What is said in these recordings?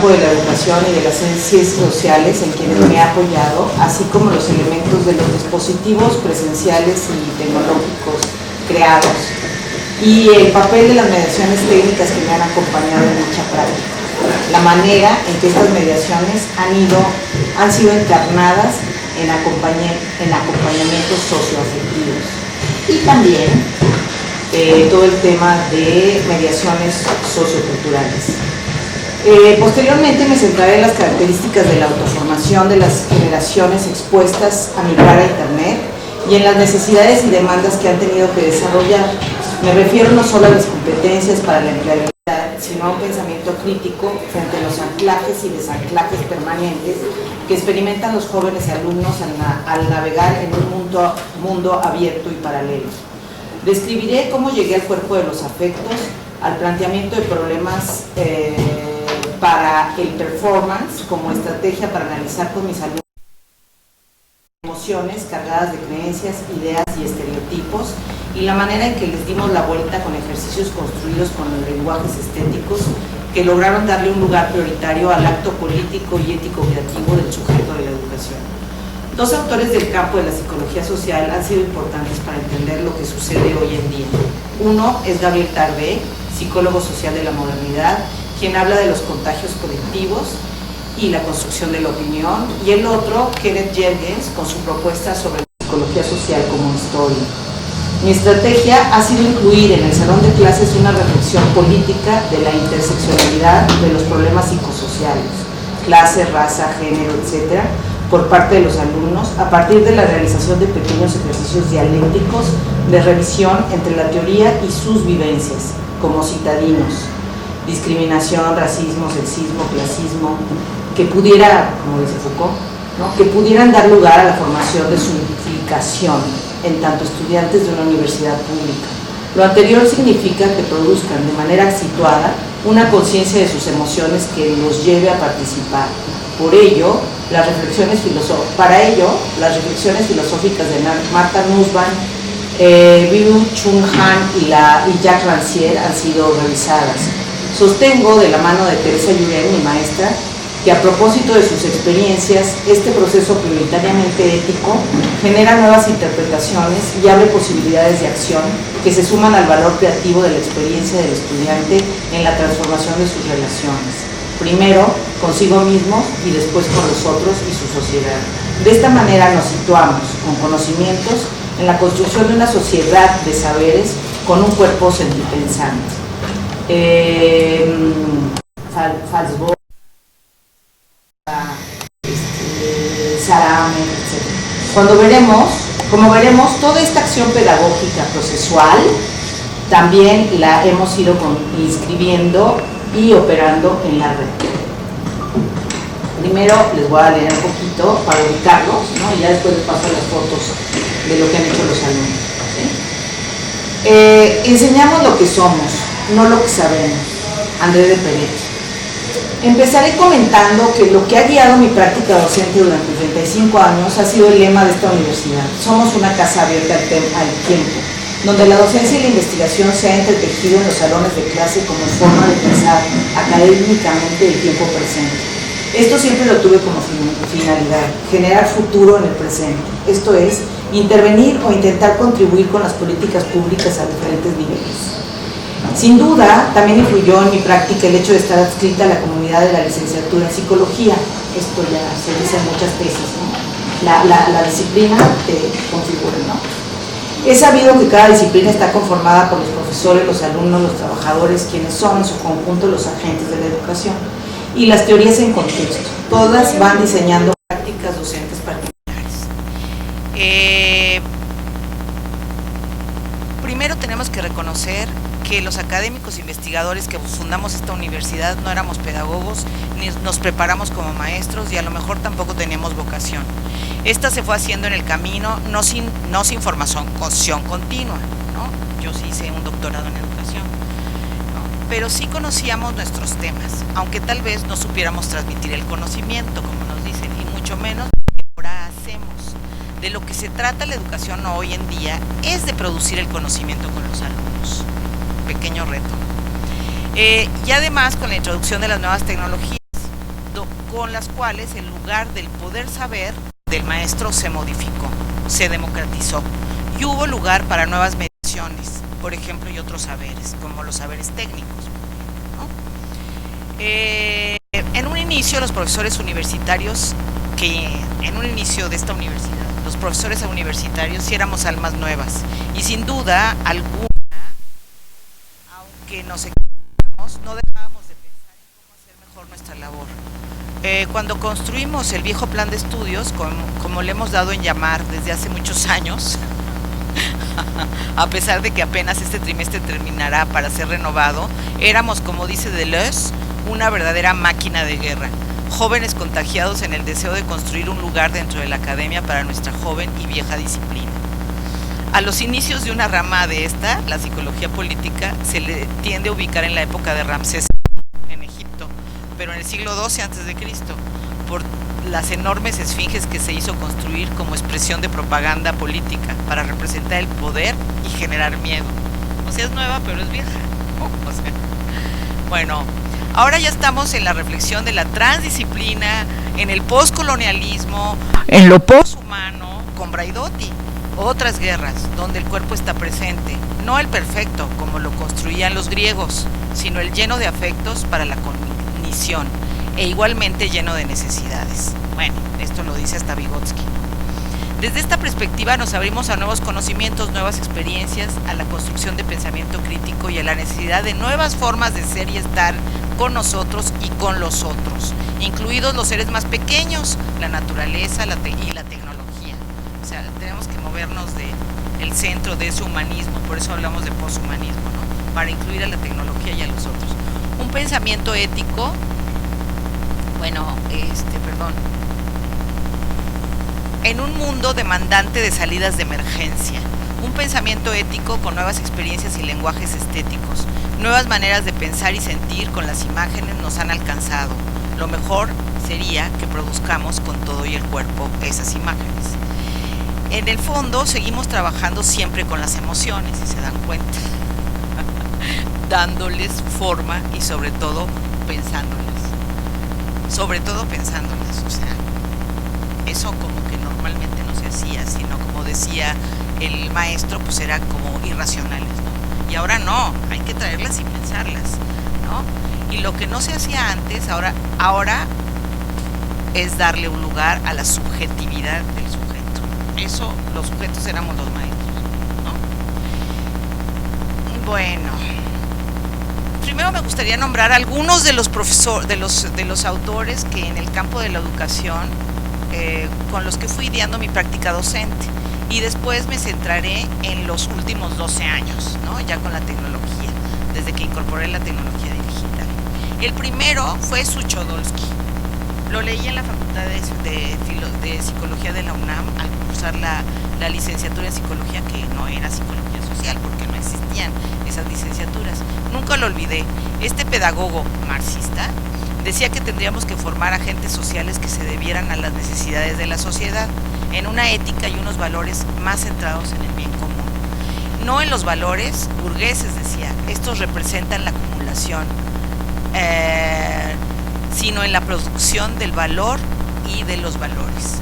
de la educación y de las ciencias sociales en quienes me he apoyado, así como los elementos de los dispositivos presenciales y tecnológicos creados y el papel de las mediaciones técnicas que me han acompañado en dicha práctica. La manera en que estas mediaciones han sido encarnadas en acompañamientos socioafectivos y también todo el tema de mediaciones socioculturales. Posteriormente me centraré en las características de la autoformación de las generaciones expuestas a migrar a Internet y en las necesidades y demandas que han tenido que desarrollar. Me refiero no solo a las competencias para la empleabilidad, sino a un pensamiento crítico frente a los anclajes y desanclajes permanentes que experimentan los jóvenes alumnos al navegar en un mundo abierto y paralelo. Describiré cómo llegué al cuerpo de los afectos, al planteamiento de problemas para el performance como estrategia para analizar con mis alumnos emociones cargadas de creencias, ideas y estereotipos, y la manera en que les dimos la vuelta con ejercicios construidos con los lenguajes estéticos que lograron darle un lugar prioritario al acto político y ético-creativo del sujeto de la educación. Dos autores del campo de la psicología social han sido importantes para entender lo que sucede hoy en día. Uno es Gabriel Tarde, psicólogo social de la modernidad, quien habla de los contagios colectivos y la construcción de la opinión, y el otro, Kenneth Jürgens, con su propuesta sobre la psicología social como historia. Mi estrategia ha sido incluir en el salón de clases una reflexión política de la interseccionalidad de los problemas psicosociales, clase, raza, género, etc., por parte de los alumnos, a partir de la realización de pequeños ejercicios dialécticos de revisión entre la teoría y sus vivencias, como citadinos, discriminación, racismo, sexismo, clasismo, que pudiera, como dice Foucault, ¿no?, que pudieran dar lugar a la formación de su implicación en tanto estudiantes de una universidad pública. Lo anterior significa que produzcan de manera situada una conciencia de sus emociones que los lleve a participar. Para ello, las reflexiones filosóficas de Martha Nussbaum, Byung-Chul Han y Jacques Rancière han sido revisadas. Sostengo, de la mano de Teresa Llurén, mi maestra, que a propósito de sus experiencias, este proceso prioritariamente ético genera nuevas interpretaciones y abre posibilidades de acción que se suman al valor creativo de la experiencia del estudiante en la transformación de sus relaciones. Primero consigo mismo y después con los otros y su sociedad. De esta manera nos situamos con conocimientos en la construcción de una sociedad de saberes con un cuerpo sentipensante. Falsborg, Sarame, etc. Como veremos, toda esta acción pedagógica procesual también la hemos ido inscribiendo y operando en la red. Primero les voy a leer un poquito para ubicarlos, ¿no? Y ya después les paso las fotos de lo que han hecho los alumnos, ¿sí? Enseñamos lo que somos, no lo que sabemos. André de Peret. Empezaré comentando que lo que ha guiado mi práctica docente durante 35 años ha sido el lema de esta universidad: somos una casa abierta al tiempo, donde la docencia y la investigación se ha entretejido en los salones de clase como forma de pensar académicamente el tiempo presente. Esto siempre lo tuve como finalidad, generar futuro en el presente, esto es, intervenir o intentar contribuir con las políticas públicas a diferentes niveles. Sin duda, también influyó en mi práctica el hecho de estar adscrita a la comunidad de la licenciatura en psicología. Esto ya se dice en muchas tesis, ¿no? La disciplina te configura, ¿no? He sabido que cada disciplina está conformada por los profesores, los alumnos, los trabajadores, quienes son en su conjunto los agentes de la educación, y las teorías en contexto. Todas van diseñando prácticas docentes particulares. Primero tenemos que reconocer que los académicos investigadores que fundamos esta universidad no éramos pedagogos, ni nos preparamos como maestros y a lo mejor tampoco teníamos vocación. Esta se fue haciendo en el camino, no sin formación continua, ¿no? Yo sí hice un doctorado en educación, ¿no? Pero sí conocíamos nuestros temas, aunque tal vez no supiéramos transmitir el conocimiento, como nos dicen, y mucho menos lo que ahora hacemos. De lo que se trata la educación hoy en día es de producir el conocimiento con los alumnos. Pequeño reto. Y además con la introducción de las nuevas tecnologías, con las cuales el lugar del poder saber del maestro se modificó, se democratizó y hubo lugar para nuevas mediaciones, por ejemplo, y otros saberes, como los saberes técnicos, ¿no? En un inicio, los profesores universitarios, en un inicio de esta universidad, los profesores universitarios sí éramos almas nuevas y sin duda alguna, aunque nos equivocamos, no dejábamos de pensar en cómo hacer mejor nuestra labor. Cuando construimos el viejo plan de estudios, como le hemos dado en llamar desde hace muchos años, a pesar de que apenas este trimestre terminará para ser renovado, éramos, como dice Deleuze, una verdadera máquina de guerra, jóvenes contagiados en el deseo de construir un lugar dentro de la academia para nuestra joven y vieja disciplina. A los inicios de una rama de esta, la psicología política, se le tiende a ubicar en la época de Ramsés en Egipto, pero en el siglo XII a.C., por las enormes esfinges que se hizo construir como expresión de propaganda política para representar el poder y generar miedo. O sea, es nueva, pero es vieja. O sea, bueno, ahora ya estamos en la reflexión de la transdisciplina, en el postcolonialismo, en lo poshumano, con Braidotti. Otras guerras, donde el cuerpo está presente, no el perfecto, como lo construían los griegos, sino el lleno de afectos para la cognición, e igualmente lleno de necesidades. Bueno, esto lo dice hasta Vygotsky. Desde esta perspectiva nos abrimos a nuevos conocimientos, nuevas experiencias, a la construcción de pensamiento crítico y a la necesidad de nuevas formas de ser y estar con nosotros y con los otros, incluidos los seres más pequeños, la naturaleza y la tecnología. O sea, tenemos que movernos del centro de ese humanismo, por eso hablamos de poshumanismo, ¿no? Para incluir a la tecnología y a los otros. Un pensamiento ético, en un mundo demandante de salidas de emergencia, un pensamiento ético con nuevas experiencias y lenguajes estéticos, nuevas maneras de pensar y sentir con las imágenes nos han alcanzado. Lo mejor sería que produzcamos con todo y el cuerpo esas imágenes. En el fondo seguimos trabajando siempre con las emociones, si se dan cuenta, dándoles forma y sobre todo pensándoles, o sea, eso como que normalmente no se hacía, sino como decía el maestro, pues era como irracionales, ¿no? Y ahora no, hay que traerlas y pensarlas, ¿no? Y lo que no se hacía antes, ahora es darle un lugar a la subjetividad del sujeto. Eso, los sujetos éramos los maestros, ¿no? Bueno, primero me gustaría nombrar algunos de los de los autores que en el campo de la educación con los que fui ideando mi práctica docente, y después me centraré en los últimos 12 años, ¿no? Ya con la tecnología, desde que incorporé la tecnología digital. El primero fue Suchodolski. Lo leí en la Facultad de Psicología de la UNAM al cursar la licenciatura en Psicología, que no era Psicología Social, porque no existían esas licenciaturas. Nunca lo olvidé. Este pedagogo marxista decía que tendríamos que formar agentes sociales que se debieran a las necesidades de la sociedad, en una ética y unos valores más centrados en el bien común. No en los valores burgueses, decía. Estos representan la acumulación, sino en la producción del valor y de los valores.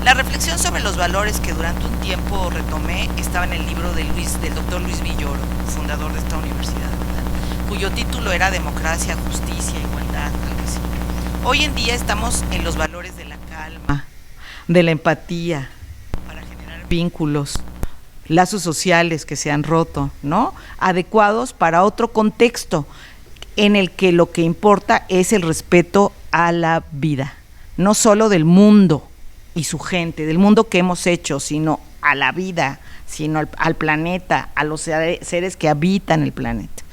La reflexión sobre los valores que durante un tiempo retomé estaba en el libro del doctor Luis Villoro, fundador de esta universidad, ¿verdad? Cuyo título era Democracia, Justicia, Igualdad, algo así. Hoy en día estamos en los valores de la calma, de la empatía, para generar vínculos, lazos sociales que se han roto, ¿no? Adecuados para otro contexto, en el que lo que importa es el respeto a la vida, no solo del mundo y su gente, del mundo que hemos hecho, sino a la vida, sino al planeta, a los seres que habitan el planeta.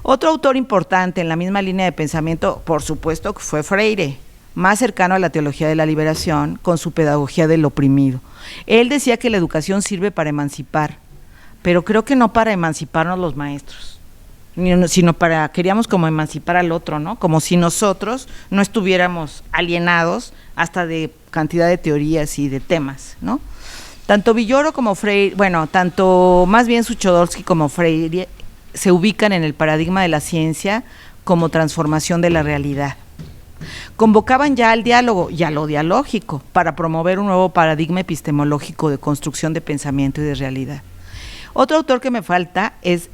Otro autor importante en la misma línea de pensamiento, por supuesto, que fue Freire, más cercano a la teología de la liberación, con su pedagogía del oprimido. Él decía que la educación sirve para emancipar, pero creo que no para emanciparnos los maestros, sino queríamos como emancipar al otro, ¿no? Como si nosotros no estuviéramos alienados hasta de cantidad de teorías y de temas, ¿no? Tanto Villoro como Freire, tanto más bien Suchodolski como Freire se ubican en el paradigma de la ciencia como transformación de la realidad, convocaban ya al diálogo y a lo dialógico para promover un nuevo paradigma epistemológico de construcción de pensamiento y de realidad. Otro autor que me falta es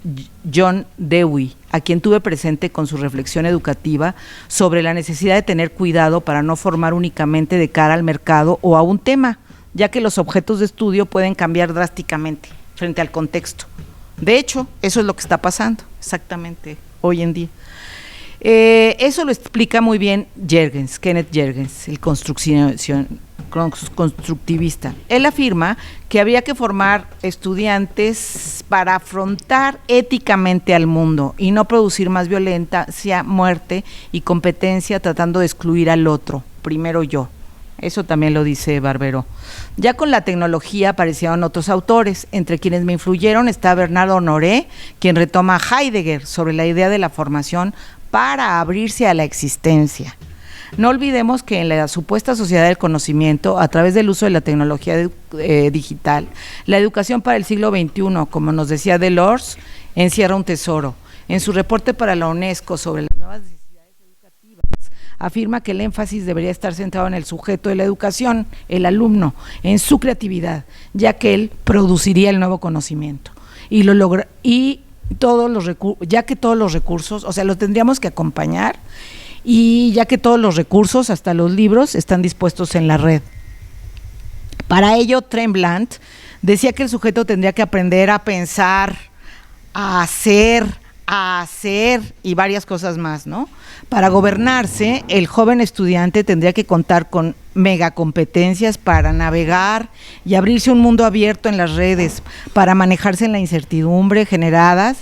John Dewey, a quien tuve presente con su reflexión educativa sobre la necesidad de tener cuidado para no formar únicamente de cara al mercado o a un tema, ya que los objetos de estudio pueden cambiar drásticamente frente al contexto. De hecho, eso es lo que está pasando exactamente hoy en día. Eso lo explica muy bien Kenneth Jergens, el constructivista. Él afirma que había que formar estudiantes para afrontar éticamente al mundo y no producir más violencia, muerte y competencia tratando de excluir al otro, primero yo. Eso también lo dice Barbero. Ya con la tecnología aparecieron otros autores, entre quienes me influyeron está Bernard Honoré, quien retoma a Heidegger sobre la idea de la formación para abrirse a la existencia. No olvidemos que en la supuesta sociedad del conocimiento, a través del uso de la tecnología digital, la educación para el siglo XXI, como nos decía Delors, encierra un tesoro. En su reporte para la UNESCO sobre las nuevas necesidades educativas, afirma que el énfasis debería estar centrado en el sujeto de la educación, el alumno, en su creatividad, ya que él produciría el nuevo conocimiento. Y lo logra, ya que todos los recursos, o sea, lo tendríamos que acompañar, y ya que todos los recursos, hasta los libros, están dispuestos en la red. Para ello, Tremblant decía que el sujeto tendría que aprender a pensar, a hacer y varias cosas más, ¿no? Para gobernarse, el joven estudiante tendría que contar con megacompetencias para navegar y abrirse un mundo abierto en las redes, para manejarse en la incertidumbre generada.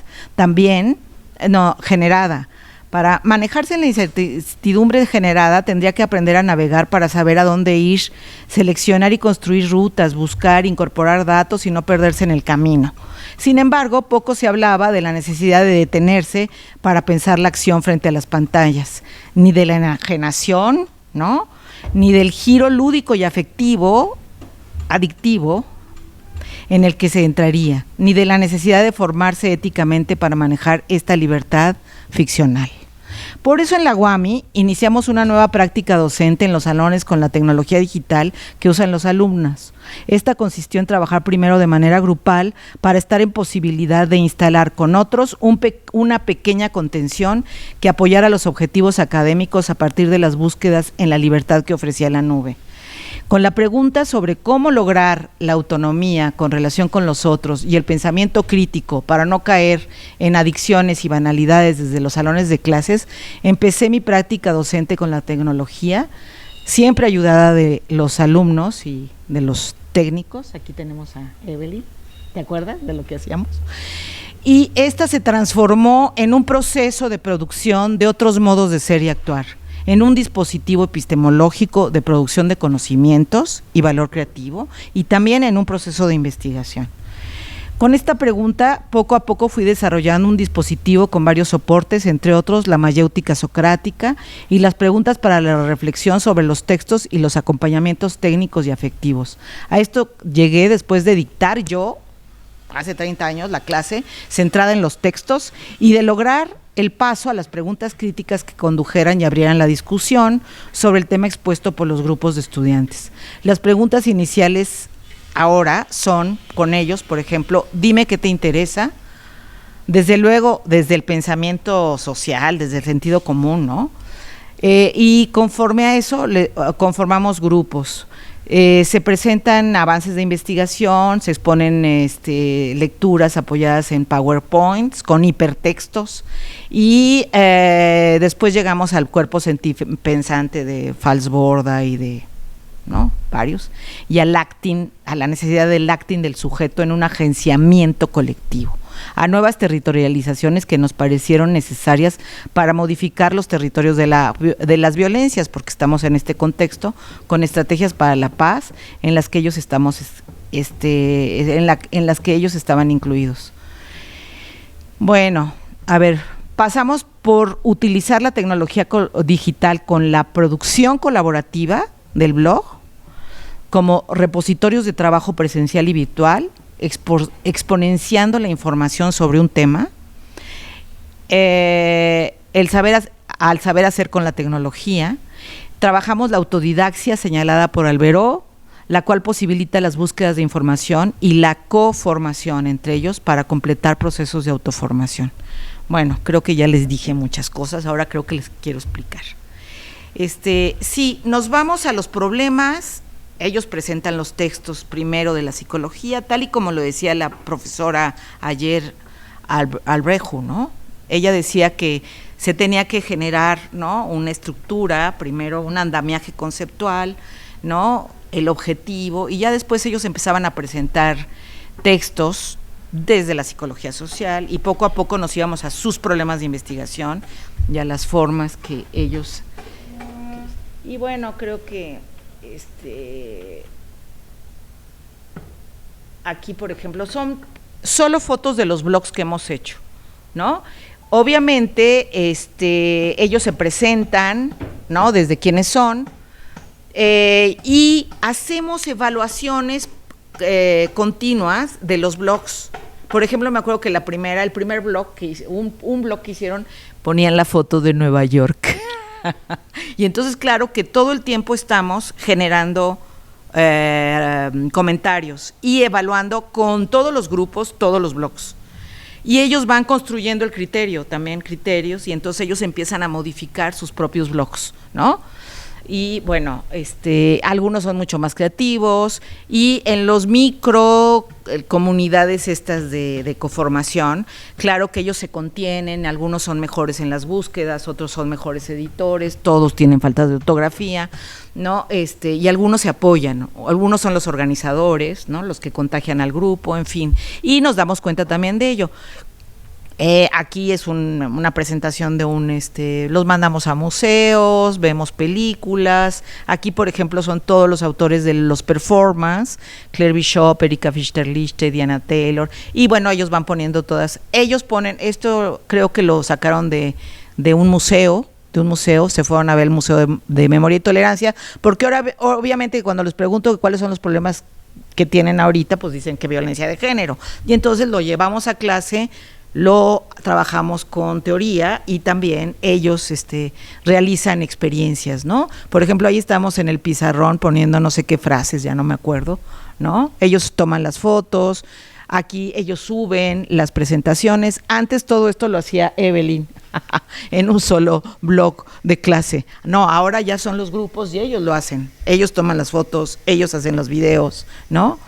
Para manejarse en la incertidumbre generada, tendría que aprender a navegar para saber a dónde ir, seleccionar y construir rutas, buscar, incorporar datos y no perderse en el camino. Sin embargo, poco se hablaba de la necesidad de detenerse para pensar la acción frente a las pantallas, ni de la enajenación, ¿no?, ni del giro lúdico y adictivo en el que se entraría, ni de la necesidad de formarse éticamente para manejar esta libertad ficcional. Por eso en la UAMI iniciamos una nueva práctica docente en los salones con la tecnología digital que usan los alumnos. Esta consistió en trabajar primero de manera grupal para estar en posibilidad de instalar con otros una pequeña contención que apoyara los objetivos académicos a partir de las búsquedas en la libertad que ofrecía la nube. Con la pregunta sobre cómo lograr la autonomía con relación con los otros y el pensamiento crítico para no caer en adicciones y banalidades desde los salones de clases, empecé mi práctica docente con la tecnología, siempre ayudada de los alumnos y de los técnicos. Aquí tenemos a Evelyn, ¿te acuerdas de lo que hacíamos? Y esta se transformó en un proceso de producción de otros modos de ser y actuar, en un dispositivo epistemológico de producción de conocimientos y valor creativo, y también en un proceso de investigación. Con esta pregunta, poco a poco fui desarrollando un dispositivo con varios soportes, entre otros la mayéutica socrática y las preguntas para la reflexión sobre los textos y los acompañamientos técnicos y afectivos. A esto llegué después de dictar yo, hace 30 años, la clase centrada en los textos y de lograr el paso a las preguntas críticas que condujeran y abrieran la discusión sobre el tema expuesto por los grupos de estudiantes. Las preguntas iniciales ahora son, con ellos, por ejemplo, dime qué te interesa, desde luego desde el pensamiento social, desde el sentido común, ¿no? Y conforme a eso conformamos grupos. Se presentan avances de investigación, se exponen lecturas apoyadas en PowerPoints con hipertextos y después llegamos al cuerpo pensante de Falsborda y de, ¿no?, varios, y al acting, a la necesidad del acting del sujeto en un agenciamiento colectivo, a nuevas territorializaciones que nos parecieron necesarias para modificar los territorios de las violencias, porque estamos en este contexto con estrategias para la paz en las que ellos en las que ellos estaban incluidos. Bueno, a ver, pasamos por utilizar la tecnología digital con la producción colaborativa del blog como repositorios de trabajo presencial y virtual, exponenciando la información sobre un tema, al saber hacer con la tecnología Trabajamos la autodidaxia señalada por Alberó, la cual posibilita las búsquedas de información y la coformación entre ellos para completar procesos de autoformación. Bueno, creo que ya les dije muchas cosas, ahora creo que les quiero explicar. Sí, nos vamos a los problemas. Ellos presentan los textos primero de la psicología, tal y como lo decía la profesora ayer, Albrejo, ¿no? Ella decía que se tenía que generar, ¿no?, una estructura, primero un andamiaje conceptual, ¿no?, el objetivo, y ya después ellos empezaban a presentar textos desde la psicología social, y poco a poco nos íbamos a sus problemas de investigación y a las formas que ellos... Y bueno, creo que aquí, por ejemplo, son solo fotos de los blogs que hemos hecho, ¿no? Obviamente, ellos se presentan, ¿no?, desde quiénes son, y hacemos evaluaciones continuas de los blogs. Por ejemplo, me acuerdo que el primer blog un blog que hicieron, ponían la foto de Nueva York. Y entonces, claro que todo el tiempo estamos generando comentarios y evaluando con todos los grupos, todos los blogs. Y ellos van construyendo el criterio, también criterios, y entonces ellos empiezan a modificar sus propios blogs, ¿no? Y bueno, algunos son mucho más creativos, y en los micro comunidades estas de coformación, claro que ellos se contienen, algunos son mejores en las búsquedas, otros son mejores editores, todos tienen faltas de ortografía, ¿no? Y algunos se apoyan, ¿no? Algunos son los organizadores, ¿no?, los que contagian al grupo, en fin, y nos damos cuenta también de ello. Aquí es una presentación de los mandamos a museos, vemos películas. Aquí, por ejemplo, son todos los autores de los performance, Claire Bishop, Erika Fichter-Lichte, Diana Taylor, y bueno, ellos van poniendo todas. Ellos ponen, esto creo que lo sacaron de un museo, se fueron a ver el Museo de Memoria y Tolerancia, porque ahora, obviamente, cuando les pregunto cuáles son los problemas que tienen ahorita, pues dicen que violencia de género, y entonces lo llevamos a clase, lo trabajamos con teoría, y también ellos realizan experiencias, ¿no? Por ejemplo, ahí estamos en el pizarrón poniendo no sé qué frases, ya no me acuerdo, ¿no? Ellos toman las fotos, aquí ellos suben las presentaciones. Antes todo esto lo hacía Evelyn en un solo blog de clase. No, ahora ya son los grupos y ellos lo hacen. Ellos toman las fotos, ellos hacen los videos, ¿no?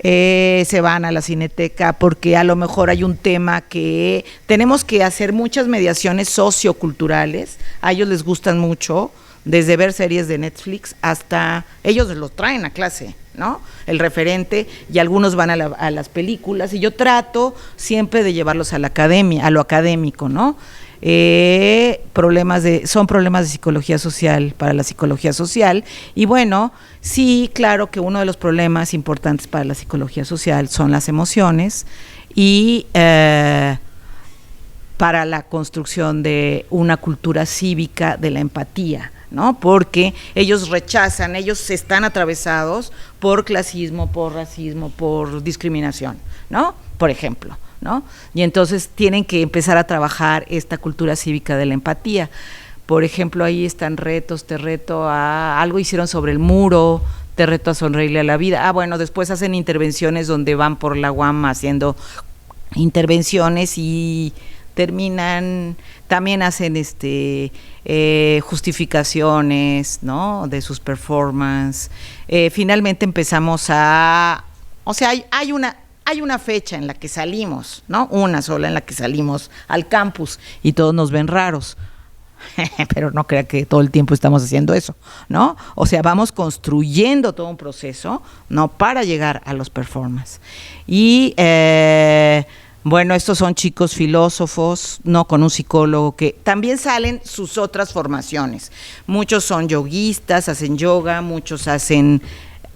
Se van a la cineteca porque a lo mejor hay un tema que tenemos que hacer muchas mediaciones socioculturales. A ellos les gustan mucho, desde ver series de Netflix hasta ellos los traen a clase, ¿no? El referente, y algunos van a las películas, y yo trato siempre de llevarlos a la academia, a lo académico, ¿no? Son problemas de psicología social para la psicología social, y bueno, sí, claro que uno de los problemas importantes para la psicología social son las emociones, y para la construcción de una cultura cívica de la empatía, ¿no? Porque ellos rechazan, ellos están atravesados por clasismo, por racismo, por discriminación, ¿no? Por ejemplo, ¿no? Y entonces tienen que empezar a trabajar esta cultura cívica de la empatía. Por ejemplo, ahí están retos, te reto a algo, hicieron sobre el muro, te reto a sonreírle a la vida. Bueno, después hacen intervenciones donde van por la UAM haciendo intervenciones y terminan, también hacen justificaciones, ¿no?, de sus performances. Finalmente empezamos o sea, hay una fecha en la que salimos, ¿no?, una sola en la que salimos al campus y todos nos ven raros. Pero no crea que todo el tiempo estamos haciendo eso, ¿no? O sea, vamos construyendo todo un proceso, ¿no?, para llegar a los performances. Y bueno, estos son chicos filósofos, ¿no?, con un psicólogo, que también salen sus otras formaciones. Muchos son yoguistas, hacen yoga, muchos hacen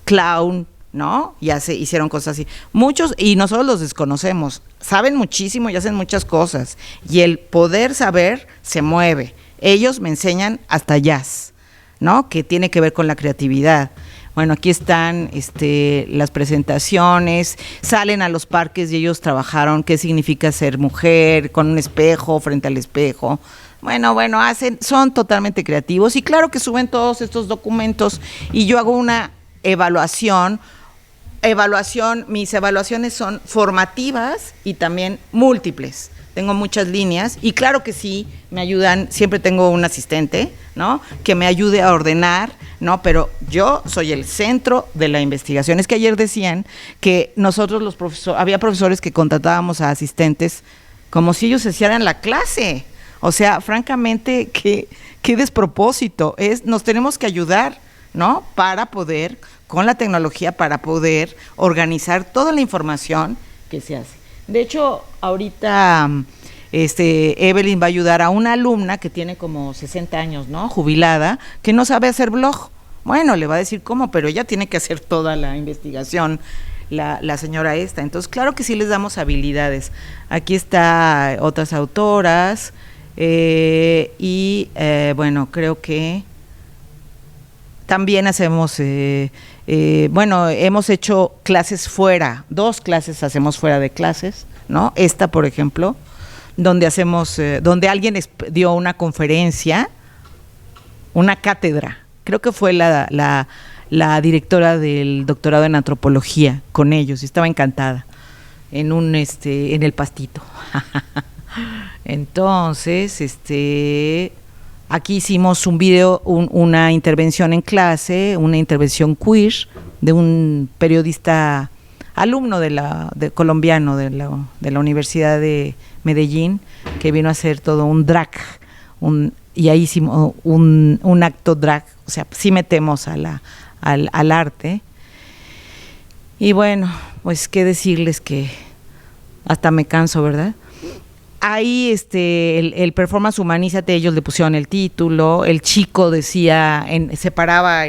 clown, ¿no? Ya hicieron cosas así. Muchos, y nosotros los desconocemos, saben muchísimo y hacen muchas cosas. Y el poder saber se mueve. Ellos me enseñan hasta jazz, ¿no?, que tiene que ver con la creatividad. Bueno, aquí están las presentaciones, salen a los parques y ellos trabajaron qué significa ser mujer, con un espejo, frente al espejo. Bueno, son totalmente creativos y claro que suben todos estos documentos y yo hago una evaluación, mis evaluaciones son formativas y también múltiples. Tengo muchas líneas y claro que sí, me ayudan, siempre tengo un asistente, ¿no? Que me ayude a ordenar, ¿no? Pero yo soy el centro de la investigación. Es que ayer decían que nosotros había profesores que contratábamos a asistentes como si ellos hicieran la clase. O sea, francamente, qué despropósito. Nos tenemos que ayudar, ¿no? Para poder, con la tecnología, para poder organizar toda la información que se hace. De hecho, ahorita Evelyn va a ayudar a una alumna que tiene como 60 años, ¿no? Jubilada, que no sabe hacer blog. Bueno, le va a decir cómo, pero ella tiene que hacer toda la investigación, la señora esta. Entonces, claro que sí les damos habilidades. Aquí está otras autoras bueno, creo que también hacemos, hemos hecho clases fuera, 2 clases hacemos fuera de clases, ¿no? Esta, por ejemplo, donde donde alguien dio una conferencia, una cátedra, creo que fue la directora del doctorado en antropología con ellos, y estaba encantada, en el pastito. Entonces, aquí hicimos un video, una intervención en clase, una intervención queer de un periodista alumno colombiano de la Universidad de Medellín, que vino a hacer todo un drag, y ahí hicimos un acto drag, o sea, sí metemos al arte. Y bueno, pues qué decirles, que hasta me canso, ¿verdad? Ahí el performance Humanízate, ellos le pusieron el título, el chico decía, se paraba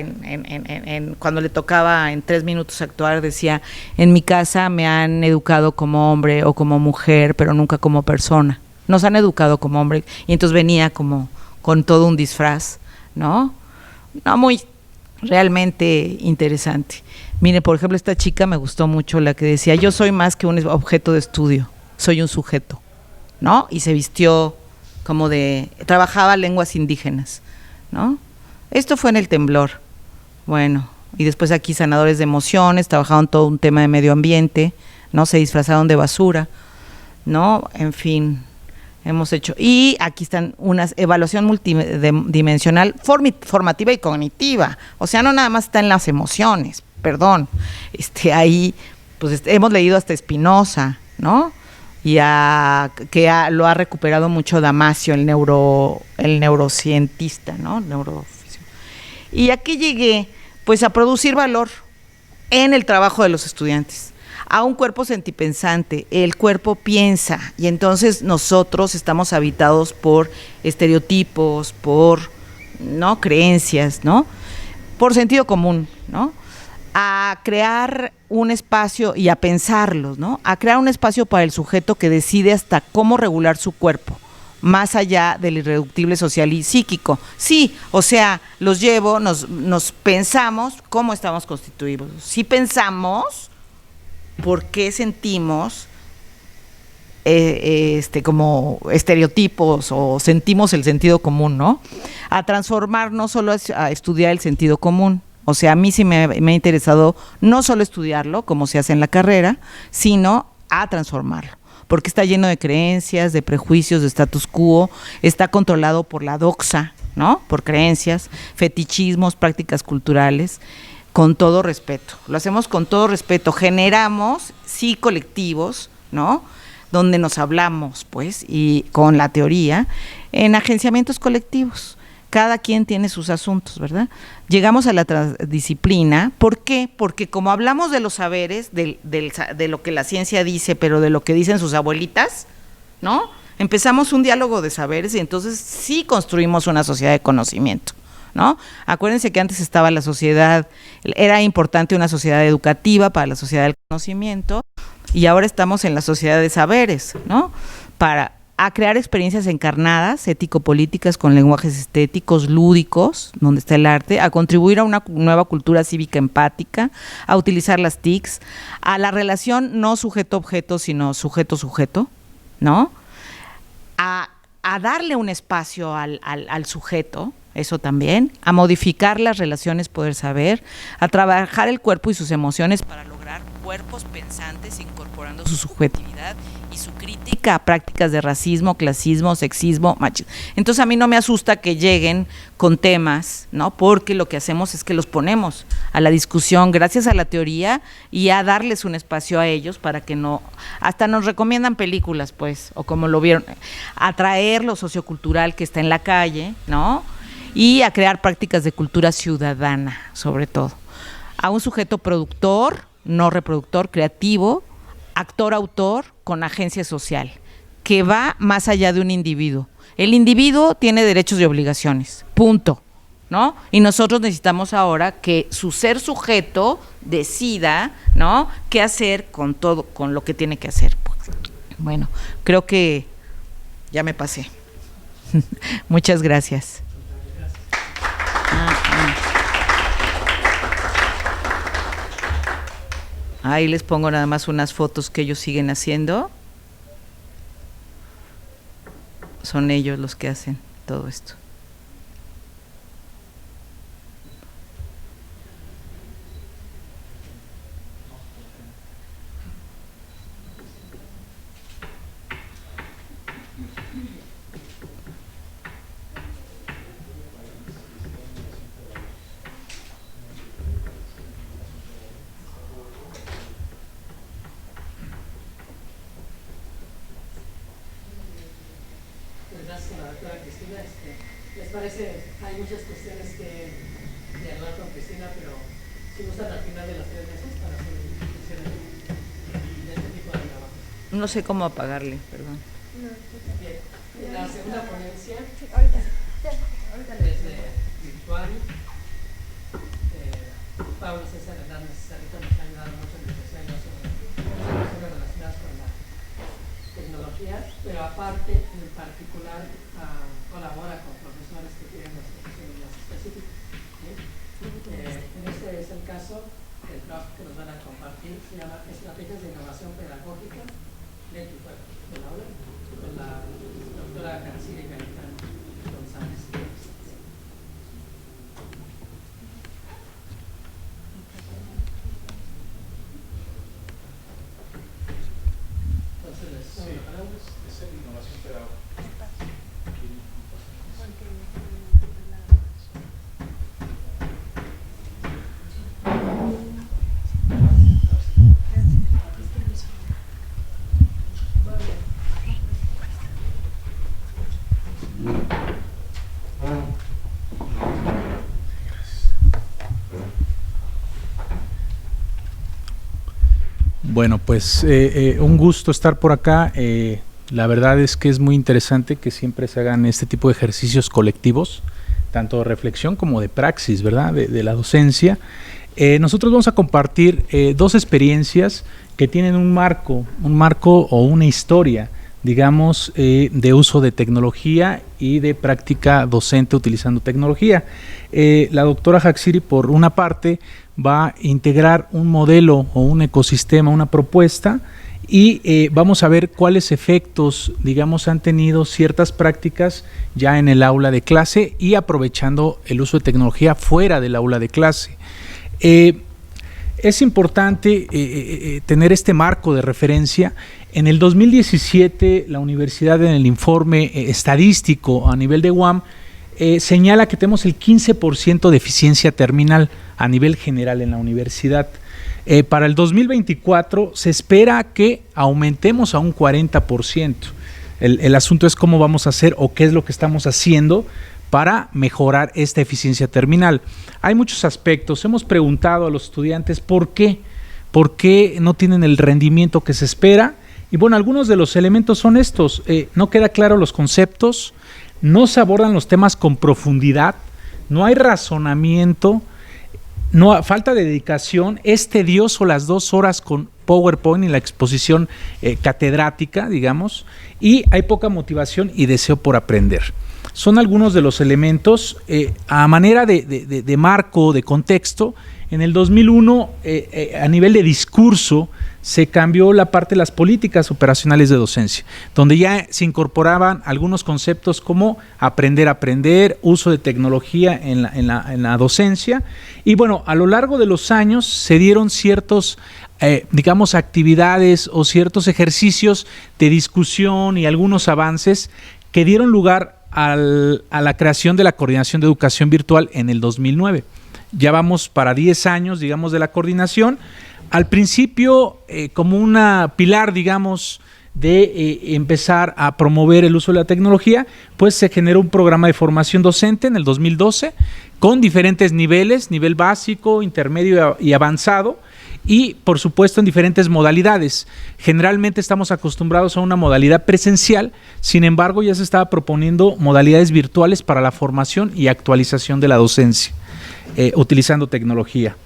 cuando le tocaba en 3 minutos actuar, decía: en mi casa me han educado como hombre o como mujer, pero nunca como persona. Nos han educado como hombre, y entonces venía como con todo un disfraz, ¿no? No, muy realmente interesante. Mire, por ejemplo, esta chica me gustó mucho, la que decía: yo soy más que un objeto de estudio, soy un sujeto, ¿no? Y se vistió como trabajaba lenguas indígenas, ¿no? Esto fue en el temblor. Bueno, y después aquí sanadores de emociones, trabajaron todo un tema de medio ambiente, ¿no? Se disfrazaron de basura, ¿no? En fin, hemos hecho. Y aquí están unas evaluación multidimensional, formativa y cognitiva. O sea, no nada más está en las emociones, perdón. Ahí, pues hemos leído hasta Spinoza, ¿no? Lo ha recuperado mucho Damasio, el neurocientista, ¿no? Y aquí llegué, pues, a producir valor en el trabajo de los estudiantes, a un cuerpo sentipensante. El cuerpo piensa, y entonces nosotros estamos habitados por estereotipos, por, ¿no?, creencias, ¿no?, por sentido común, ¿no?, a crear un espacio y a pensarlos, ¿no?, a crear un espacio para el sujeto que decide hasta cómo regular su cuerpo, más allá del irreductible social y psíquico. Sí, o sea, nos pensamos cómo estamos constituidos. Sí pensamos por qué sentimos como estereotipos, o sentimos el sentido común, ¿no? A transformar, no solo a estudiar el sentido común. O sea, a mí sí me ha interesado no solo estudiarlo, como se hace en la carrera, sino a transformarlo, porque está lleno de creencias, de prejuicios, de status quo, está controlado por la doxa, ¿no?, por creencias, fetichismos, prácticas culturales, con todo respeto. Lo hacemos con todo respeto, generamos, sí, colectivos, ¿no?, donde nos hablamos, pues, y con la teoría, en agenciamientos colectivos. Cada quien tiene sus asuntos, ¿verdad? Llegamos a la transdisciplina. ¿Por qué? Porque como hablamos de los saberes, de lo que la ciencia dice, pero de lo que dicen sus abuelitas, ¿no?, empezamos un diálogo de saberes, y entonces sí construimos una sociedad de conocimiento, ¿no? Acuérdense que antes estaba la sociedad, era importante una sociedad educativa para la sociedad del conocimiento, y ahora estamos en la sociedad de saberes, ¿no?, a crear experiencias encarnadas, ético-políticas, con lenguajes estéticos, lúdicos, donde está el arte, a contribuir a una nueva cultura cívica empática, a utilizar las TICs, a la relación no sujeto-objeto, sino sujeto-sujeto, ¿no?, a a darle un espacio al sujeto, eso también, a modificar las relaciones poder saber, a trabajar el cuerpo y sus emociones para lograr cuerpos pensantes incorporando su subjetividad y su crítica a prácticas de racismo, clasismo, sexismo, machismo. Entonces a mí no me asusta que lleguen con temas, ¿no? Porque lo que hacemos es que los ponemos a la discusión gracias a la teoría y a darles un espacio a ellos para que no, hasta nos recomiendan películas, pues, o como lo vieron, a traer lo sociocultural que está en la calle, ¿no? Y a crear prácticas de cultura ciudadana, sobre todo. A un sujeto productor, no reproductor, creativo, actor-autor con agencia social, que va más allá de un individuo. El individuo tiene derechos y obligaciones, punto, ¿no? Y nosotros necesitamos ahora que su ser sujeto decida, ¿no?, qué hacer con todo, con lo que tiene que hacer. Bueno, creo que ya me pasé. Muchas gracias. Ahí les pongo nada más unas fotos que ellos siguen haciendo. Son ellos los que hacen todo esto. Gracias a la doctora Cristina. ¿Les parece? Hay muchas cuestiones que hablar con Cristina, pero si gustan al final de las 3 meses para hacer discusiones de este tipo de trabajo. No sé cómo apagarle, perdón. Bien. La segunda ponencia Ahorita. es virtual. Pablo César Hernández Sarita nos ha ayudado mucho en el diseño sobre cuestiones relacionadas con la tecnología, pero aparte, en particular, colabora con profesores que tienen las especialidades específicas. ¿Sí? Este es el caso del trabajo que nos van a compartir, se llama Estrategias de Innovación Pedagógica dentro del aula, con la doctora Hatsiri Gaitán González. Bueno, pues un gusto estar por acá. La verdad es que es muy interesante que siempre se hagan este tipo de ejercicios colectivos, tanto de reflexión como de praxis, ¿verdad? De la docencia. Nosotros vamos a compartir 2 experiencias que tienen un marco o una historia, digamos, de uso de tecnología y de práctica docente utilizando tecnología. La doctora Hatsiri, por una parte, va a integrar un modelo o un ecosistema, una propuesta, y vamos a ver cuáles efectos, digamos, han tenido ciertas prácticas ya en el aula de clase y aprovechando el uso de tecnología fuera del aula de clase. Es importante tener este marco de referencia. En el 2017, la universidad, en el informe estadístico a nivel de UAM, señala que tenemos el 15% de eficiencia terminal a nivel general en la universidad. Para el 2024 se espera que aumentemos a un 40%. El asunto es cómo vamos a hacer o qué es lo que estamos haciendo para mejorar esta eficiencia terminal. Hay muchos aspectos. Hemos preguntado a los estudiantes por qué no tienen el rendimiento que se espera. Y bueno, algunos de los elementos son estos. No queda claro los conceptos, no se abordan los temas con profundidad, no hay razonamiento, falta de dedicación, es tedioso las 2 horas con PowerPoint y la exposición catedrática, digamos, y hay poca motivación y deseo por aprender. son algunos de los elementos. A manera de marco, de contexto, en el 2001, a nivel de discurso, se cambió la parte de las políticas operacionales de docencia, donde ya se incorporaban algunos conceptos como aprender a aprender, uso de tecnología en la docencia. Y bueno, a lo largo de los años se dieron ciertos, digamos, actividades o ciertos ejercicios de discusión y algunos avances que dieron lugar a la creación de la Coordinación de Educación Virtual en el 2009. Ya vamos para 10 años, digamos, de la coordinación. Al principio, como una pilar, digamos, de empezar a promover el uso de la tecnología, pues se generó un programa de formación docente en el 2012 con diferentes niveles, nivel básico, intermedio y avanzado, y por supuesto en diferentes modalidades. Generalmente estamos acostumbrados a una modalidad presencial, sin embargo ya se estaba proponiendo modalidades virtuales para la formación y actualización de la docencia, utilizando tecnología.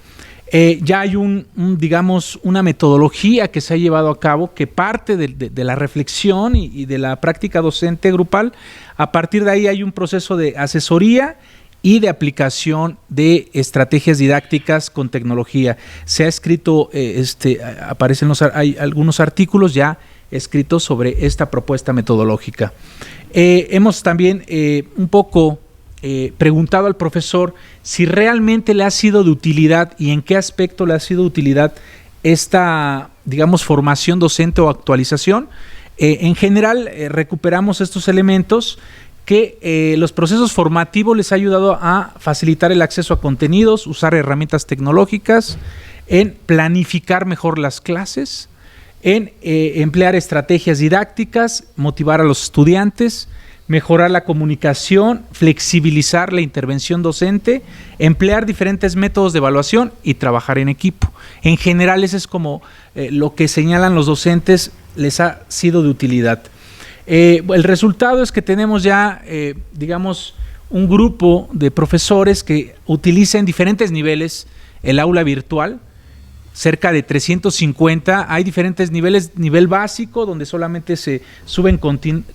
Ya hay digamos, una metodología que se ha llevado a cabo que parte de la reflexión y de la práctica docente grupal. A partir de ahí hay un proceso de asesoría y de aplicación de estrategias didácticas con tecnología. Se ha escrito, hay algunos artículos ya escritos sobre esta propuesta metodológica. Hemos también un poco preguntado al profesor si realmente le ha sido de utilidad y en qué aspecto le ha sido de utilidad esta, digamos, formación docente o actualización. En general, recuperamos estos elementos que los procesos formativos les ha ayudado a facilitar el acceso a contenidos, usar herramientas tecnológicas, en planificar mejor las clases, en emplear estrategias didácticas, motivar a los estudiantes, mejorar la comunicación, flexibilizar la intervención docente, emplear diferentes métodos de evaluación y trabajar en equipo. En general, eso es como lo que señalan los docentes les ha sido de utilidad. El resultado es que tenemos ya, digamos, un grupo de profesores que utilizan en diferentes niveles el aula virtual, cerca de 350, hay diferentes niveles, nivel básico, donde solamente se suben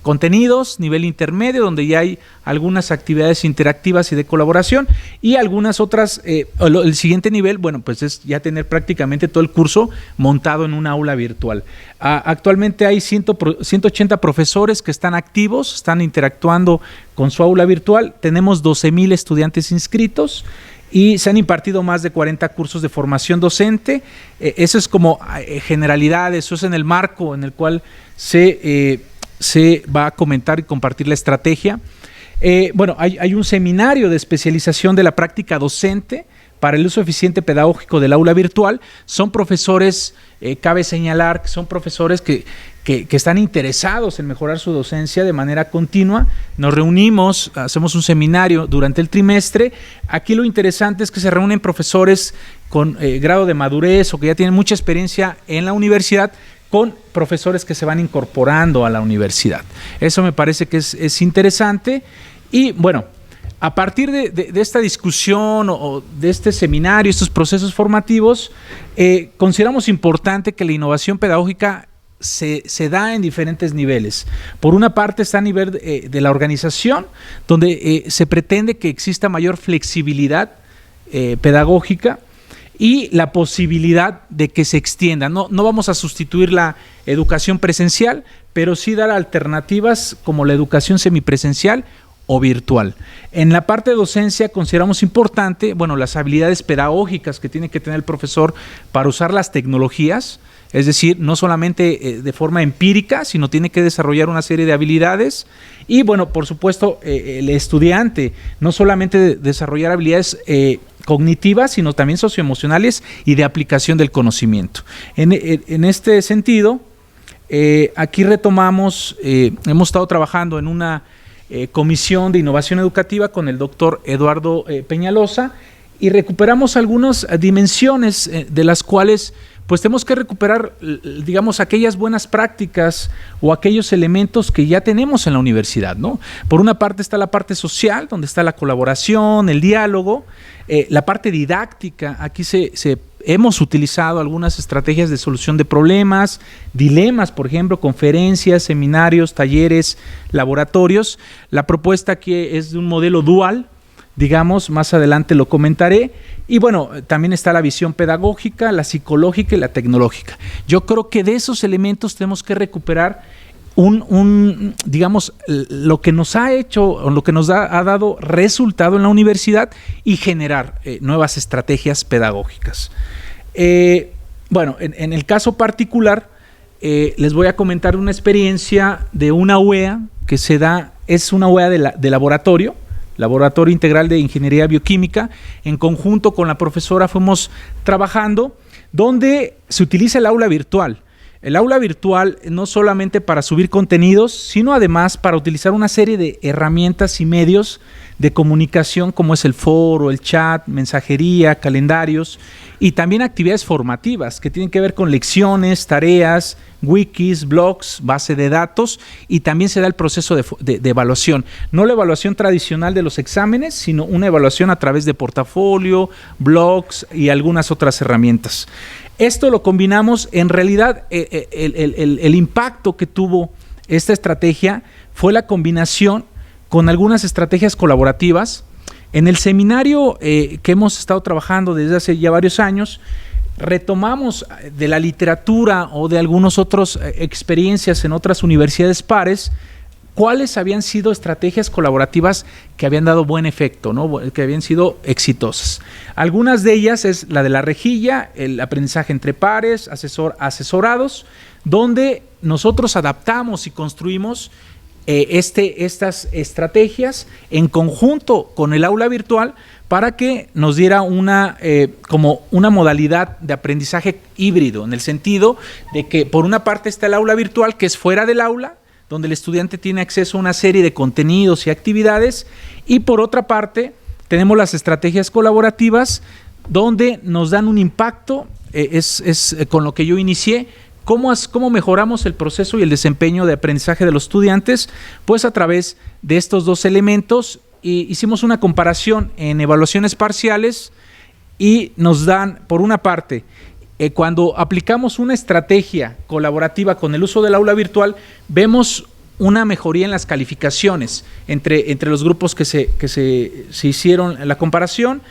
contenidos, nivel intermedio, donde ya hay algunas actividades interactivas y de colaboración, y algunas otras, el siguiente nivel, bueno, pues es ya tener prácticamente todo el curso montado en una aula virtual. Actualmente hay 180 profesores que están activos, están interactuando con su aula virtual, tenemos 12,000 estudiantes inscritos, y se han impartido más de 40 cursos de formación docente. Eso es como generalidad, eso es en el marco en el cual se va a comentar y compartir la estrategia. Bueno, hay un seminario de especialización de la práctica docente para el uso eficiente pedagógico del aula virtual. Son profesores, cabe señalar que son profesores que están interesados en mejorar su docencia de manera continua. Nos reunimos, hacemos un seminario durante el trimestre. Aquí lo interesante es que se reúnen profesores con grado de madurez o que ya tienen mucha experiencia en la universidad con profesores que se van incorporando a la universidad. Eso me parece que es interesante. Y bueno, a partir de esta discusión o de este seminario, estos procesos formativos, consideramos importante que la innovación pedagógica se da en diferentes niveles. Por una parte está a nivel de la organización, donde se pretende que exista mayor flexibilidad pedagógica y la posibilidad de que se extienda. No vamos a sustituir la educación presencial, pero sí dar alternativas como la educación semipresencial o virtual. En la parte de docencia consideramos importante, bueno, las habilidades pedagógicas que tiene que tener el profesor para usar las tecnologías, es decir, no solamente de forma empírica, sino tiene que desarrollar una serie de habilidades. Y bueno, por supuesto, el estudiante no solamente desarrollar habilidades cognitivas, sino también socioemocionales y de aplicación del conocimiento. En este sentido, aquí retomamos, hemos estado trabajando en una comisión de innovación educativa con el doctor Eduardo Peñalosa, y recuperamos algunas dimensiones de las cuales pues tenemos que recuperar, digamos, aquellas buenas prácticas o aquellos elementos que ya tenemos en la universidad, ¿no? Por una parte está la parte social, donde está la colaboración, el diálogo, la parte didáctica. Aquí se hemos utilizado algunas estrategias de solución de problemas, dilemas, por ejemplo, conferencias, seminarios, talleres, laboratorios. La propuesta aquí es de un modelo dual, digamos, más adelante lo comentaré. Y bueno, también está la visión pedagógica, la psicológica y la tecnológica. Yo creo que de esos elementos tenemos que recuperar digamos, lo que nos ha hecho o lo que nos ha dado resultado en la universidad y generar nuevas estrategias pedagógicas. Bueno, en el caso particular, les voy a comentar una experiencia de una UEA que se da, es una UEA de Laboratorio Integral de Ingeniería Bioquímica. En conjunto con la profesora fuimos trabajando, donde se utiliza el aula virtual. El aula virtual no solamente para subir contenidos, sino además para utilizar una serie de herramientas y medios de comunicación como es el foro, el chat, mensajería, calendarios y también actividades formativas que tienen que ver con lecciones, tareas, wikis, blogs, base de datos, y también se da el proceso de evaluación. No la evaluación tradicional de los exámenes, sino una evaluación a través de portafolio, blogs y algunas otras herramientas. Esto lo combinamos, en realidad el impacto que tuvo esta estrategia fue la combinación con algunas estrategias colaborativas. En el seminario que hemos estado trabajando desde hace ya varios años, retomamos de la literatura o de algunas otras experiencias en otras universidades pares, cuáles habían sido estrategias colaborativas que habían dado buen efecto, ¿no? Que habían sido exitosas. Algunas de ellas es la de la rejilla, el aprendizaje entre pares, asesorados, donde nosotros adaptamos y construimos estas estrategias en conjunto con el aula virtual para que nos diera como una modalidad de aprendizaje híbrido, en el sentido de que por una parte está el aula virtual, que es fuera del aula, donde el estudiante tiene acceso a una serie de contenidos y actividades, y por otra parte tenemos las estrategias colaborativas, donde nos dan un impacto, es con lo que yo inicié. ¿Cómo mejoramos el proceso y el desempeño de aprendizaje de los estudiantes? Pues a través de estos dos elementos. Y hicimos una comparación en evaluaciones parciales y nos dan, por una parte, cuando aplicamos una estrategia colaborativa con el uso del aula virtual, vemos una mejoría en las calificaciones entre los grupos que se hicieron la comparación.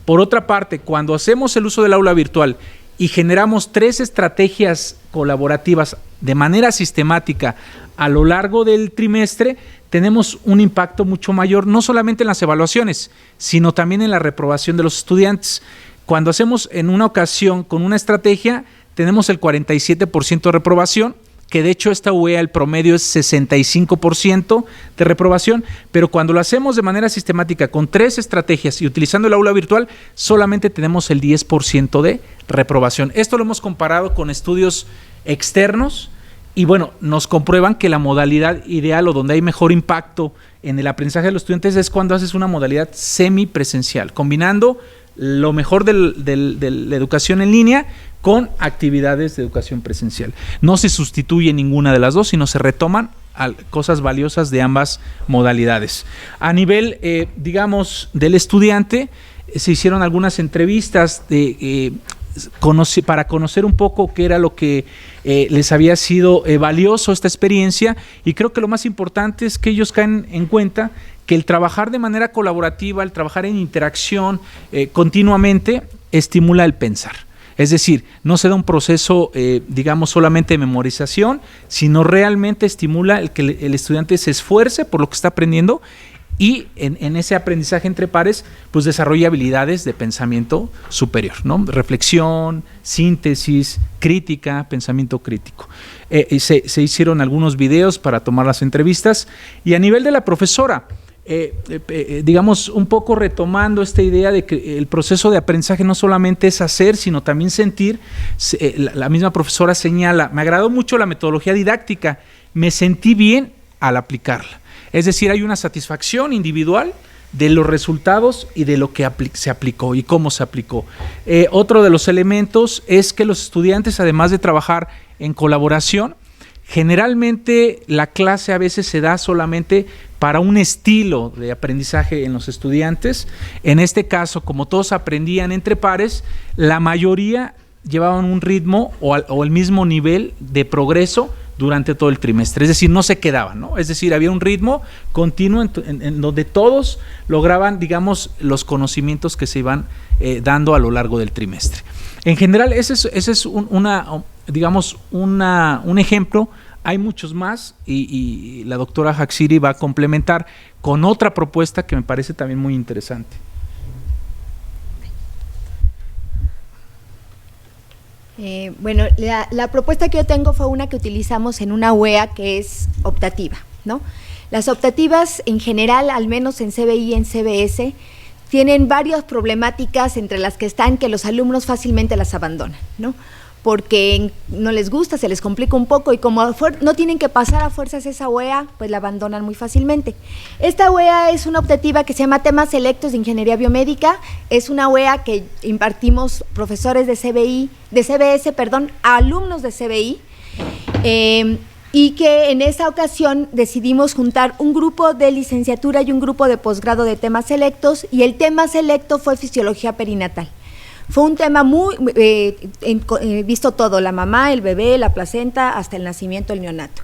Por otra parte, cuando hacemos el uso del aula virtual y generamos 3 estrategias colaborativas de manera sistemática a lo largo del trimestre, tenemos un impacto mucho mayor, no solamente en las evaluaciones, sino también en la reprobación de los estudiantes. Cuando hacemos en una ocasión con una estrategia, tenemos el 47% de reprobación, que de hecho esta UEA el promedio es 65% de reprobación, pero cuando lo hacemos de manera sistemática con 3 estrategias y utilizando el aula virtual, solamente tenemos el 10% de reprobación. Esto lo hemos comparado con estudios externos y bueno, nos comprueban que la modalidad ideal o donde hay mejor impacto en el aprendizaje de los estudiantes es cuando haces una modalidad semipresencial, combinando lo mejor de la educación en línea con actividades de educación presencial. No se sustituye ninguna de las dos, sino se retoman cosas valiosas de ambas modalidades. A nivel, digamos, del estudiante, se hicieron algunas entrevistas para conocer un poco qué era lo que les había sido valioso esta experiencia, y creo que lo más importante es que ellos caen en cuenta que el trabajar de manera colaborativa, el trabajar en interacción continuamente, estimula el pensar. Es decir, no se da un proceso, digamos, solamente de memorización, sino realmente estimula el que el estudiante se esfuerce por lo que está aprendiendo y en ese aprendizaje entre pares, pues desarrolla habilidades de pensamiento superior, ¿no? Reflexión, síntesis, crítica, pensamiento crítico. Se hicieron algunos videos para tomar las entrevistas, y a nivel de la profesora, digamos, un poco retomando esta idea de que el proceso de aprendizaje no solamente es hacer, sino también sentir. La misma profesora señala: me agradó mucho la metodología didáctica, me sentí bien al aplicarla. Es decir, hay una satisfacción individual de los resultados y de lo que se aplicó y cómo se aplicó. Otro de los elementos es que los estudiantes, además de trabajar en colaboración, Generalmente la clase a veces se da solamente para un estilo de aprendizaje en los estudiantes. En este caso, como todos aprendían entre pares, la mayoría llevaban un ritmo o el mismo nivel de progreso durante todo el trimestre, es decir, no se quedaban, ¿no? Es decir, había un ritmo continuo en donde todos lograban, digamos, los conocimientos que se iban dando a lo largo del trimestre. En general, ese es un ejemplo. Hay muchos más y la doctora Haxiri va a complementar con otra propuesta que me parece también muy interesante. Bueno, la propuesta que yo tengo fue una que utilizamos en una UEA que es optativa, ¿no? Las optativas en general, al menos en CBI y en CBS, tienen varias problemáticas entre las que están que los alumnos fácilmente las abandonan, ¿no? Porque no les gusta, se les complica un poco y como no tienen que pasar a fuerzas esa UEA, pues la abandonan muy fácilmente. Esta UEA es una optativa que se llama Temas Selectos de Ingeniería Biomédica, es una UEA que impartimos profesores de CBS, a alumnos de CBI, y que en esa ocasión decidimos juntar un grupo de licenciatura y un grupo de posgrado de temas selectos, y el tema selecto fue fisiología perinatal. Fue un tema muy visto todo, la mamá, el bebé, la placenta, hasta el nacimiento del neonato.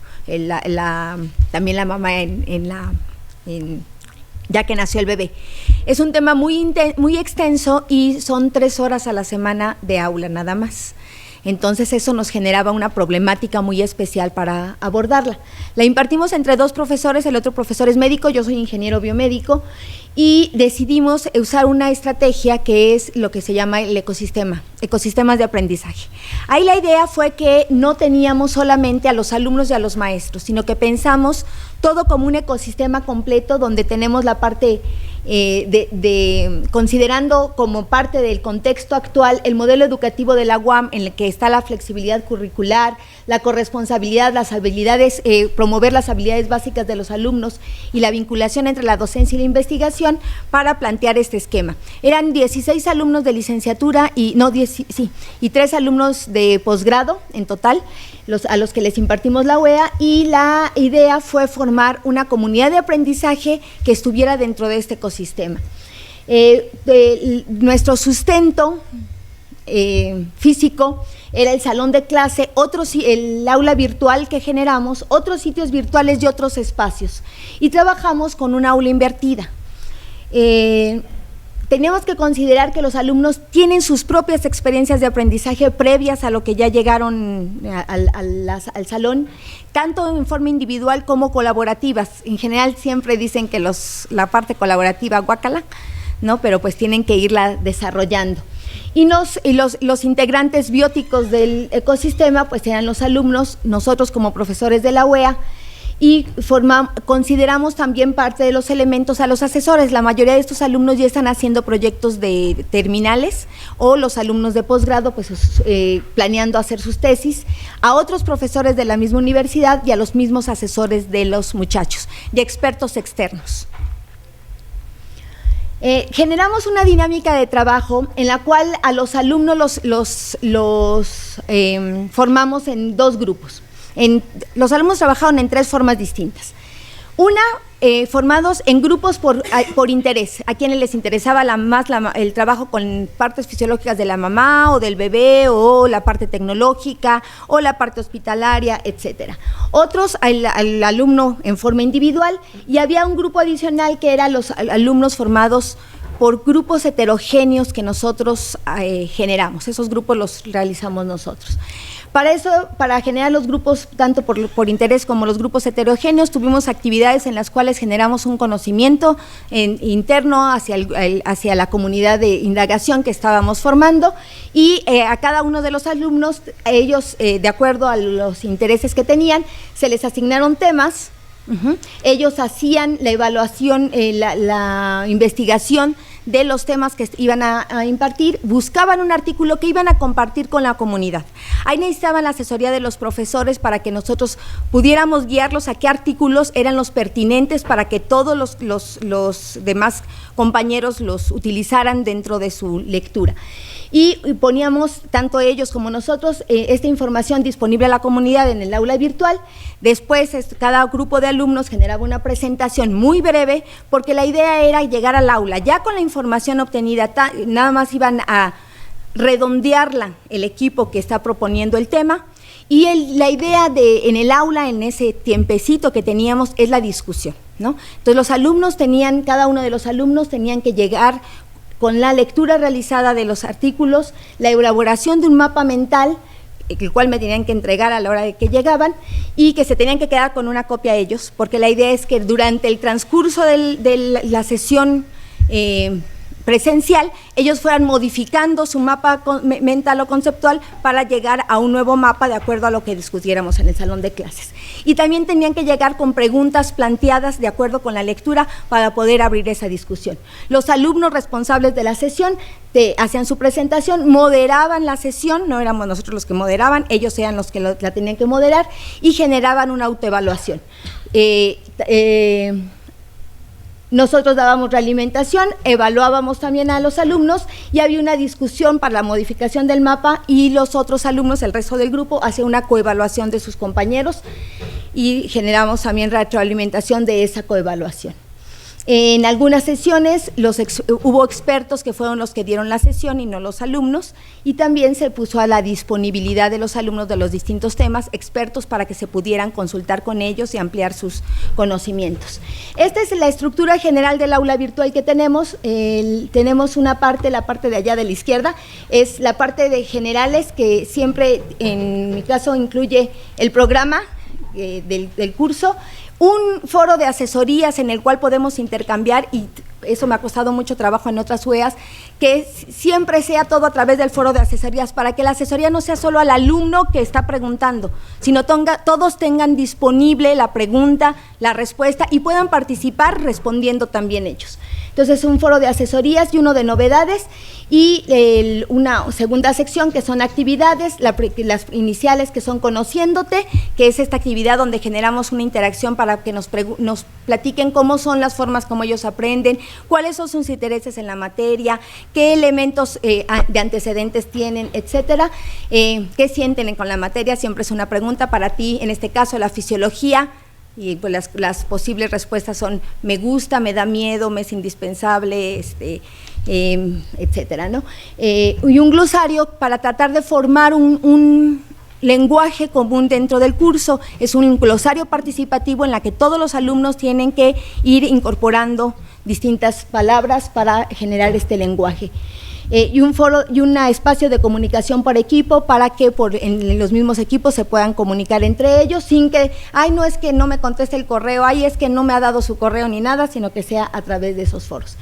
También la mamá ya que nació el bebé. Es un tema muy extenso y son 3 horas a la semana de aula nada más. Entonces eso nos generaba una problemática muy especial para abordarla. La impartimos entre 2 profesores, el otro profesor es médico, yo soy ingeniero biomédico, y decidimos usar una estrategia que es lo que se llama el ecosistemas de aprendizaje. Ahí la idea fue que no teníamos solamente a los alumnos y a los maestros, sino que pensamos todo como un ecosistema completo donde tenemos la parte considerando como parte del contexto actual el modelo educativo de la UAM, en el que está la flexibilidad curricular, la corresponsabilidad, las habilidades, promover las habilidades básicas de los alumnos y la vinculación entre la docencia y la investigación para plantear este esquema. Eran 16 alumnos de licenciatura y 3 alumnos de posgrado en total, a los que les impartimos la UEA, y la idea fue formar una comunidad de aprendizaje que estuviera dentro de este ecosistema. Nuestro sustento físico era el salón de clase, el aula virtual que generamos, otros sitios virtuales y otros espacios, y trabajamos con un aula invertida. Teníamos que considerar que los alumnos tienen sus propias experiencias de aprendizaje previas a lo que ya llegaron al salón, tanto en forma individual como colaborativas. En general siempre dicen que la parte colaborativa, guácala, ¿no? Pero pues tienen que irla desarrollando. Y los integrantes bióticos del ecosistema pues eran los alumnos, nosotros como profesores de la UEA, y consideramos también parte de los elementos a los asesores. La mayoría de estos alumnos ya están haciendo proyectos de terminales, o los alumnos de posgrado pues planeando hacer sus tesis, a otros profesores de la misma universidad y a los mismos asesores de los muchachos, y expertos externos. Generamos una dinámica de trabajo en la cual a los alumnos los formamos en 2 grupos. Los alumnos trabajaron en 3 formas distintas. Una, formados en grupos por interés, a quienes les interesaba el trabajo con partes fisiológicas de la mamá o del bebé, o la parte tecnológica o la parte hospitalaria, etcétera. Otros al alumno en forma individual, y había un grupo adicional que eran los alumnos formados por grupos heterogéneos que nosotros generamos. Esos grupos los realizamos nosotros. Para eso, para generar los grupos, tanto por interés como los grupos heterogéneos, tuvimos actividades en las cuales generamos un conocimiento interno hacia la comunidad de indagación que estábamos formando, y a cada uno de los alumnos, ellos, de acuerdo a los intereses que tenían, se les asignaron temas. Ellos hacían la evaluación, la investigación de los temas que iban a impartir, buscaban un artículo que iban a compartir con la comunidad. Ahí necesitaban la asesoría de los profesores para que nosotros pudiéramos guiarlos a qué artículos eran los pertinentes para que todos los demás compañeros los utilizaran dentro de su lectura. y poníamos, tanto ellos como nosotros, esta información disponible a la comunidad en el aula virtual. Después cada grupo de alumnos generaba una presentación muy breve, porque la idea era llegar al aula ya con la información obtenida, nada más iban a redondearla el equipo que está proponiendo el tema, y la idea en el aula, en ese tiempecito que teníamos, es la discusión, ¿no? Entonces cada uno de los alumnos tenían que llegar con la lectura realizada de los artículos, la elaboración de un mapa mental, el cual me tenían que entregar a la hora de que llegaban, y que se tenían que quedar con una copia ellos, porque la idea es que durante el transcurso de la sesión presencial, ellos fueran modificando su mapa mental o conceptual para llegar a un nuevo mapa de acuerdo a lo que discutiéramos en el salón de clases. Y también tenían que llegar con preguntas planteadas de acuerdo con la lectura para poder abrir esa discusión. Los alumnos responsables de la sesión hacían su presentación, moderaban la sesión, no éramos nosotros los que moderaban, ellos eran los que la tenían que moderar, y generaban una autoevaluación. Nosotros dábamos realimentación, evaluábamos también a los alumnos, y había una discusión para la modificación del mapa, y los otros alumnos, el resto del grupo, hacía una coevaluación de sus compañeros, y generamos también retroalimentación de esa coevaluación. En algunas sesiones hubo expertos que fueron los que dieron la sesión y no los alumnos, y también se puso a la disponibilidad de los alumnos de los distintos temas, expertos para que se pudieran consultar con ellos y ampliar sus conocimientos. Esta es la estructura general del aula virtual que tenemos. Tenemos una parte, la parte de allá de la izquierda, es la parte de generales, que siempre, en mi caso, incluye el programa del curso, un foro de asesorías en el cual podemos intercambiar, y eso me ha costado mucho trabajo en otras UEAs, que siempre sea todo a través del foro de asesorías, para que la asesoría no sea solo al alumno que está preguntando, sino todos tengan disponible la pregunta, la respuesta, y puedan participar respondiendo también ellos. Entonces, un foro de asesorías y uno de novedades, y una segunda sección que son actividades, las iniciales, que son Conociéndote, que es esta actividad donde generamos una interacción para que nos platiquen cómo son las formas como ellos aprenden, cuáles son sus intereses en la materia, qué elementos de antecedentes tienen, etcétera, qué sienten con la materia. Siempre es una pregunta para ti, en este caso la fisiología, y pues las posibles respuestas son: me gusta, me da miedo, me es indispensable, etcétera, ¿no? Y un glosario para tratar de formar un lenguaje común dentro del curso. Es un glosario participativo en la que todos los alumnos tienen que ir incorporando distintas palabras para generar este lenguaje. Y un foro y un espacio de comunicación por equipo, para que en los mismos equipos se puedan comunicar entre ellos, sin que, no es que no me conteste el correo, es que no me ha dado su correo ni nada, sino que sea a través de esos foros.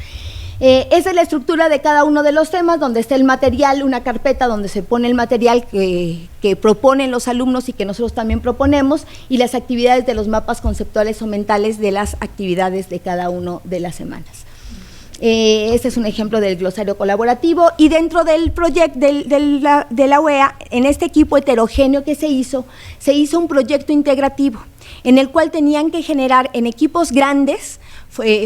Esa es la estructura de cada uno de los temas, donde está el material, una carpeta donde se pone el material que proponen los alumnos y que nosotros también proponemos, y las actividades de los mapas conceptuales o mentales de las actividades de cada una de las semanas. Este es un ejemplo del glosario colaborativo, y dentro del proyecto de la UEA, en este equipo heterogéneo que se hizo un proyecto integrativo, en el cual tenían que generar en equipos grandes,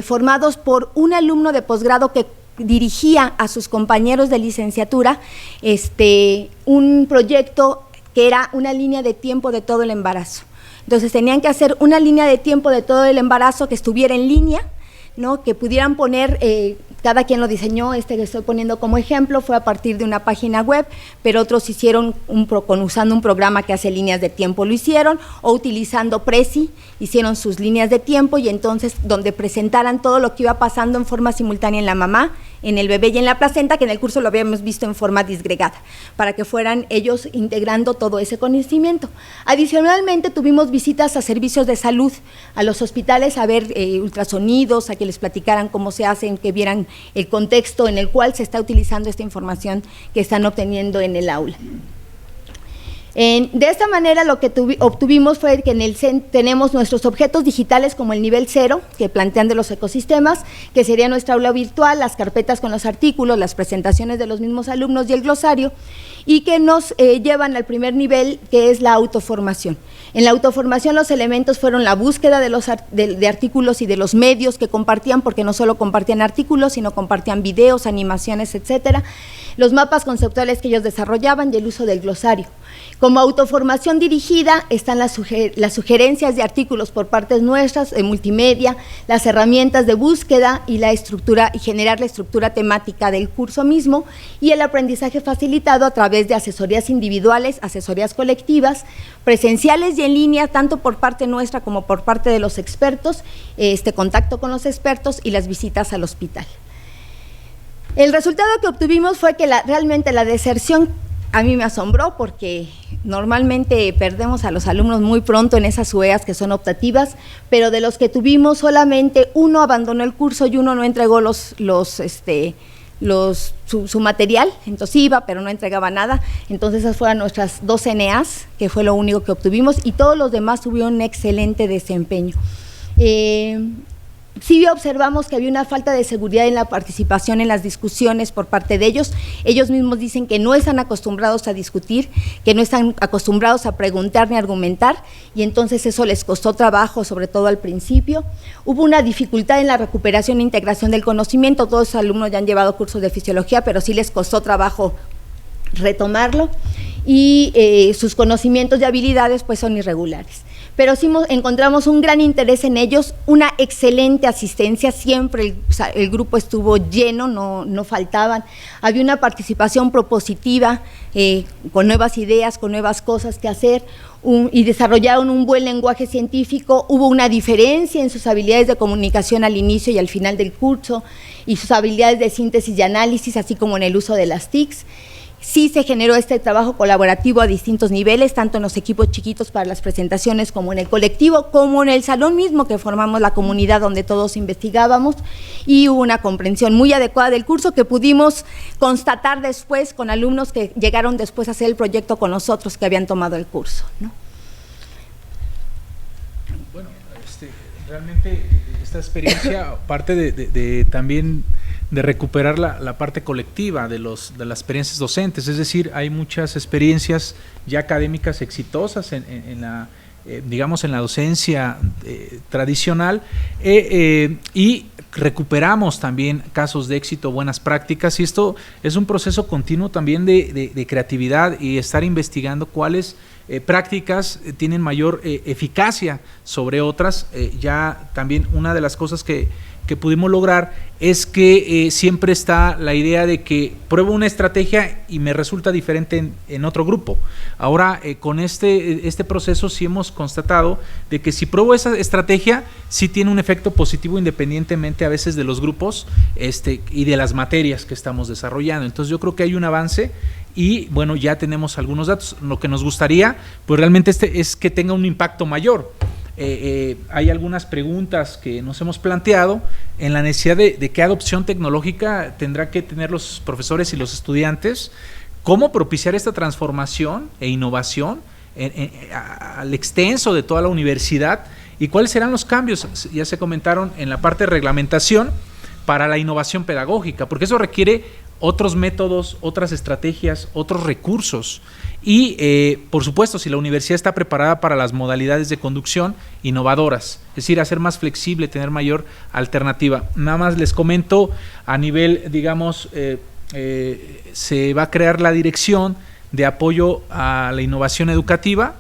formados por un alumno de posgrado que dirigía a sus compañeros de licenciatura, un proyecto que era una línea de tiempo de todo el embarazo. Entonces tenían que hacer una línea de tiempo de todo el embarazo que estuviera en línea, ¿no? Que pudieran poner, cada quien lo diseñó, que estoy poniendo como ejemplo fue a partir de una página web, pero otros hicieron usando un programa que hace líneas de tiempo, lo hicieron, o utilizando Prezi, hicieron sus líneas de tiempo, y entonces donde presentaran todo lo que iba pasando en forma simultánea en la mamá, en el bebé y en la placenta, que en el curso lo habíamos visto en forma disgregada, para que fueran ellos integrando todo ese conocimiento. Adicionalmente, tuvimos visitas a servicios de salud, a los hospitales, a ver ultrasonidos, a que les platicaran cómo se hacen, que vieran el contexto en el cual se está utilizando esta información que están obteniendo en el aula. De esta manera lo que obtuvimos fue que en el CEN tenemos nuestros objetos digitales como el nivel 0, que plantean de los ecosistemas, que sería nuestra aula virtual, las carpetas con los artículos, las presentaciones de los mismos alumnos y el glosario, y que nos llevan al primer nivel, que es la autoformación. En la autoformación los elementos fueron la búsqueda de artículos y de los medios que compartían, porque no solo compartían artículos, sino compartían videos, animaciones, etcétera, los mapas conceptuales que ellos desarrollaban y el uso del glosario. Como autoformación dirigida están las sugerencias de artículos por partes nuestras, de multimedia, las herramientas de búsqueda y la estructura, y generar la estructura temática del curso mismo, y el aprendizaje facilitado a través de asesorías individuales, asesorías colectivas, presenciales y en línea, tanto por parte nuestra como por parte de los expertos, contacto con los expertos y las visitas al hospital. El resultado que obtuvimos fue que realmente la deserción a mí me asombró, porque normalmente perdemos a los alumnos muy pronto en esas UEAs que son optativas, pero de los que tuvimos solamente uno abandonó el curso y uno no entregó su material, entonces iba pero no entregaba nada. Entonces esas fueron nuestras 2 NAs, que fue lo único que obtuvimos, y todos los demás tuvieron un excelente desempeño. Sí observamos que había una falta de seguridad en la participación en las discusiones por parte de ellos. Ellos mismos dicen que no están acostumbrados a discutir, que no están acostumbrados a preguntar ni argumentar, y entonces eso les costó trabajo, sobre todo al principio. Hubo una dificultad en la recuperación e integración del conocimiento. Todos los alumnos ya han llevado cursos de fisiología, pero sí les costó trabajo retomarlo, y sus conocimientos y habilidades pues son irregulares. Pero sí encontramos un gran interés en ellos, una excelente asistencia, siempre el grupo estuvo lleno, no faltaban, había una participación propositiva, con nuevas ideas, con nuevas cosas que hacer, y desarrollaron un buen lenguaje científico. Hubo una diferencia en sus habilidades de comunicación al inicio y al final del curso, y sus habilidades de síntesis y análisis, así como en el uso de las TICs. Sí se generó este trabajo colaborativo a distintos niveles, tanto en los equipos chiquitos para las presentaciones, como en el colectivo, como en el salón mismo, que formamos la comunidad donde todos investigábamos, y hubo una comprensión muy adecuada del curso que pudimos constatar después con alumnos que llegaron después a hacer el proyecto con nosotros, que habían tomado el curso, ¿no? Bueno, realmente esta experiencia, parte de también de recuperar la parte colectiva de las experiencias docentes, es decir, hay muchas experiencias ya académicas exitosas en la docencia tradicional, y recuperamos también casos de éxito, buenas prácticas, y esto es un proceso continuo también de creatividad y estar investigando cuáles prácticas tienen mayor eficacia sobre otras. Ya también una de las cosas que pudimos lograr es que siempre está la idea de que pruebo una estrategia y me resulta diferente en otro grupo. Ahora con este proceso sí hemos constatado de que si pruebo esa estrategia sí tiene un efecto positivo independientemente a veces de los grupos y de las materias que estamos desarrollando. Entonces yo creo que hay un avance, y bueno, ya tenemos algunos datos. Lo que nos gustaría pues realmente es que tenga un impacto mayor. Hay algunas preguntas que nos hemos planteado en la necesidad de qué adopción tecnológica tendrá que tener los profesores y los estudiantes, cómo propiciar esta transformación e innovación al extenso de toda la universidad, y cuáles serán los cambios, ya se comentaron, en la parte de reglamentación para la innovación pedagógica, porque eso requiere otros métodos, otras estrategias, otros recursos, y por supuesto si la universidad está preparada para las modalidades de conducción innovadoras, es decir, hacer más flexible, tener mayor alternativa. Nada más les comento a nivel, digamos, se va a crear la dirección de apoyo a la innovación educativa.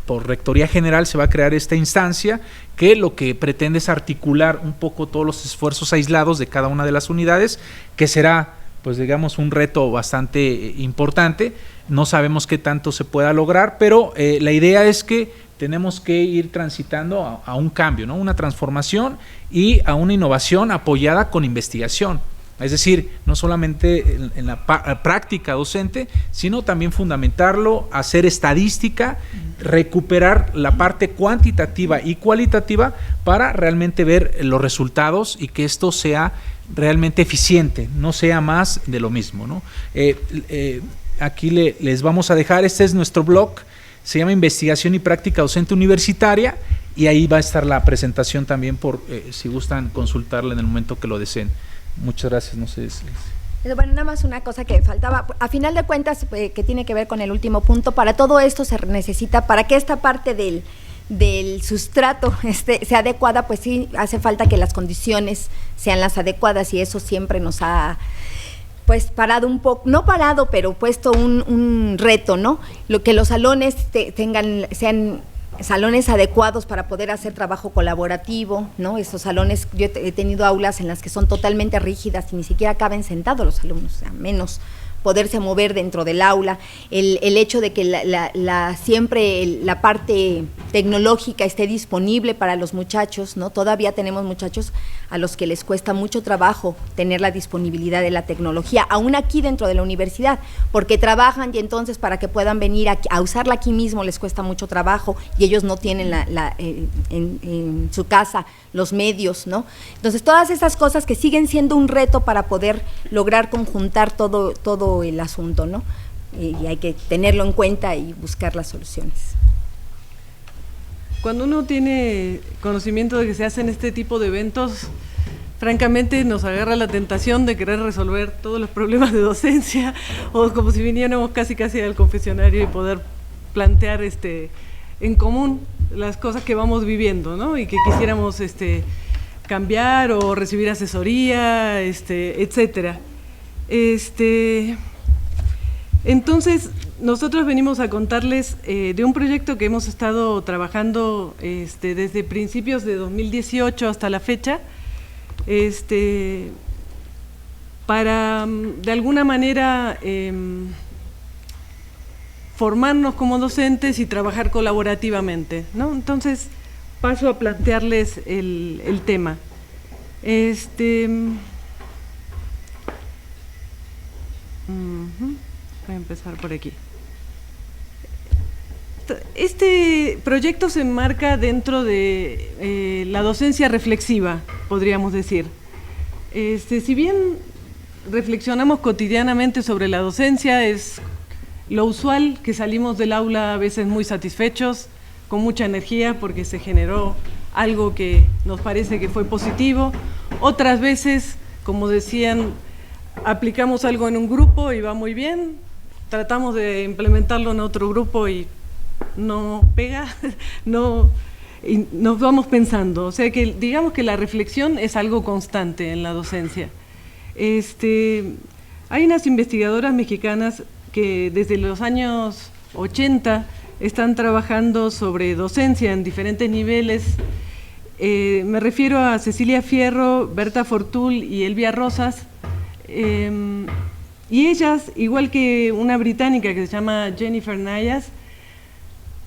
Por Rectoría General se va a crear esta instancia que lo que pretende es articular un poco todos los esfuerzos aislados de cada una de las unidades, que será pues digamos un reto bastante importante. No sabemos qué tanto se pueda lograr, pero la idea es que tenemos que ir transitando a un cambio, ¿no? Una transformación y a una innovación apoyada con investigación. Es decir, no solamente en la práctica docente, sino también fundamentarlo, hacer estadística, recuperar la parte cuantitativa y cualitativa para realmente ver los resultados y que esto sea realmente eficiente, no sea más de lo mismo, ¿no? aquí les vamos a dejar, este es nuestro blog, se llama Investigación y Práctica Docente Universitaria, y ahí va a estar la presentación también por si gustan consultarla en el momento que lo deseen. Muchas gracias, no sé si... Bueno, nada más una cosa que faltaba, a final de cuentas, que tiene que ver con el último punto, para todo esto se necesita, para que esta parte del sustrato sea adecuada, pues sí hace falta que las condiciones sean las adecuadas, y eso siempre nos ha pues parado un poco, no parado, pero puesto un reto, ¿no? Lo que los salones sean salones adecuados para poder hacer trabajo colaborativo, ¿no? Esos salones, yo he tenido aulas en las que son totalmente rígidas y ni siquiera caben sentados los alumnos, o sea, menos poderse mover dentro del aula, el hecho de que siempre la parte tecnológica esté disponible para los muchachos, ¿no? Todavía tenemos muchachos a los que les cuesta mucho trabajo tener la disponibilidad de la tecnología, aún aquí dentro de la universidad, porque trabajan y entonces para que puedan venir a usarla aquí mismo les cuesta mucho trabajo y ellos no tienen en su casa los medios, ¿no? Entonces todas esas cosas que siguen siendo un reto para poder lograr conjuntar todo el asunto, ¿no? Y hay que tenerlo en cuenta y buscar las soluciones. Cuando uno tiene conocimiento de que se hacen este tipo de eventos, francamente nos agarra la tentación de querer resolver todos los problemas de docencia, o como si viniéramos casi al confesionario y poder plantear en común las cosas que vamos viviendo, ¿no? Y que quisiéramos cambiar o recibir asesoría, etcétera. Entonces, nosotros venimos a contarles de un proyecto que hemos estado trabajando desde principios de 2018 hasta la fecha, para de alguna manera formarnos como docentes y trabajar colaborativamente, ¿no? Entonces, paso a plantearles el tema. Voy a empezar por aquí. Este proyecto se enmarca dentro de la docencia reflexiva, podríamos decir. Si bien reflexionamos cotidianamente sobre la docencia, es lo usual que salimos del aula a veces muy satisfechos, con mucha energía porque se generó algo que nos parece que fue positivo. Otras veces, como decían, aplicamos algo en un grupo y va muy bien, tratamos de implementarlo en otro grupo y no pega, y nos vamos pensando. O sea que digamos que la reflexión es algo constante en la docencia. Hay unas investigadoras mexicanas que desde los años 80 están trabajando sobre docencia en diferentes niveles. Me refiero a Cecilia Fierro, Berta Fortul y Elvia Rosas. Y ellas, igual que una británica que se llama Jennifer Nayas,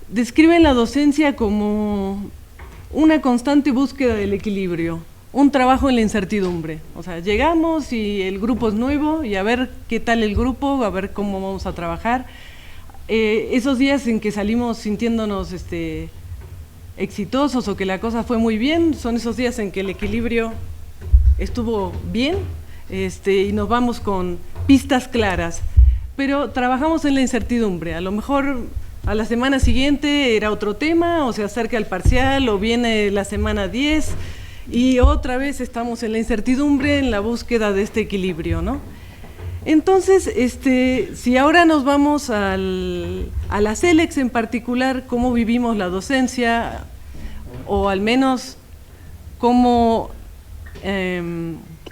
describen la docencia como una constante búsqueda del equilibrio, un trabajo en la incertidumbre. O sea, llegamos y el grupo es nuevo y a ver qué tal el grupo, a ver cómo vamos a trabajar. Esos días en que salimos sintiéndonos exitosos o que la cosa fue muy bien, son esos días en que el equilibrio estuvo bien, y nos vamos con pistas claras, pero trabajamos en la incertidumbre. A lo mejor a la semana siguiente era otro tema, o se acerca el parcial, o viene la semana 10, y otra vez estamos en la incertidumbre, en la búsqueda de este equilibrio, ¿no? Entonces, si ahora nos vamos a la CELEX en particular, cómo vivimos la docencia, o al menos cómo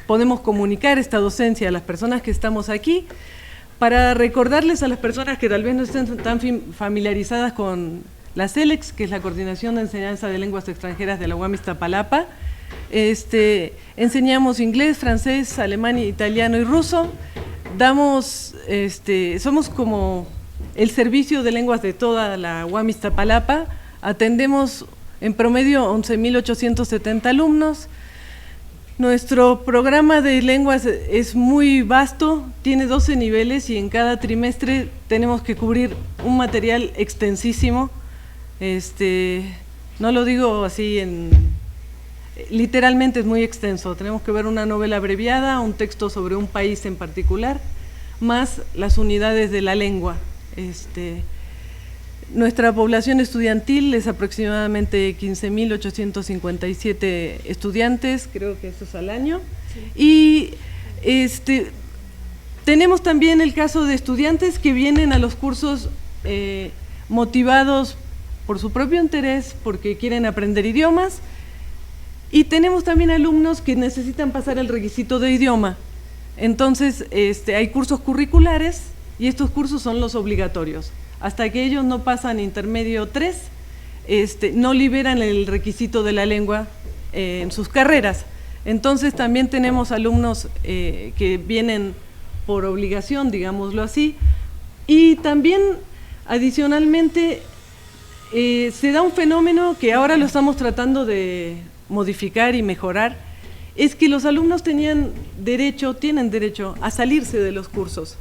podemos comunicar esta docencia a las personas que estamos aquí, para recordarles a las personas que tal vez no estén tan familiarizadas con la CELEX, que es la Coordinación de Enseñanza de Lenguas Extranjeras de la UAM Iztapalapa. Enseñamos inglés, francés, alemán, italiano y ruso. Somos como el servicio de lenguas de toda la UAM Iztapalapa. Atendemos en promedio 11.870 alumnos. Nuestro programa de lenguas es muy vasto, tiene 12 niveles y en cada trimestre tenemos que cubrir un material extensísimo. No lo digo así literalmente es muy extenso. Tenemos que ver una novela abreviada, un texto sobre un país en particular, más las unidades de la lengua. Nuestra población estudiantil es aproximadamente 15.857 estudiantes, creo que eso es al año. Sí. Y tenemos también el caso de estudiantes que vienen a los cursos motivados por su propio interés, porque quieren aprender idiomas, y tenemos también alumnos que necesitan pasar el requisito de idioma. Entonces, hay cursos curriculares y estos cursos son los obligatorios. Hasta que ellos no pasan intermedio 3, no liberan el requisito de la lengua en sus carreras. Entonces también tenemos alumnos que vienen por obligación, digámoslo así, y también adicionalmente se da un fenómeno que ahora lo estamos tratando de modificar y mejorar, es que los alumnos tienen derecho a salirse de los cursos.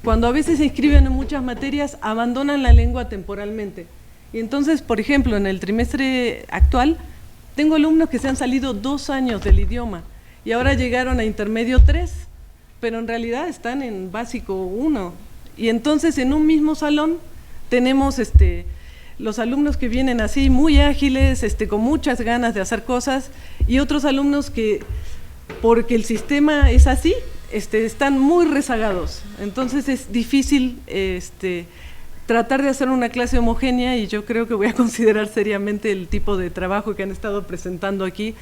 Cuando a veces se inscriben en muchas materias, abandonan la lengua temporalmente. Y entonces, por ejemplo, en el trimestre actual, tengo alumnos que se han salido 2 años del idioma y ahora llegaron a intermedio 3, pero en realidad están en básico 1. Y entonces, en un mismo salón, tenemos los alumnos que vienen así, muy ágiles, con muchas ganas de hacer cosas, y otros alumnos que, porque el sistema es así, están muy rezagados. Entonces es difícil tratar de hacer una clase homogénea, y yo creo que voy a considerar seriamente el tipo de trabajo que han estado presentando aquí,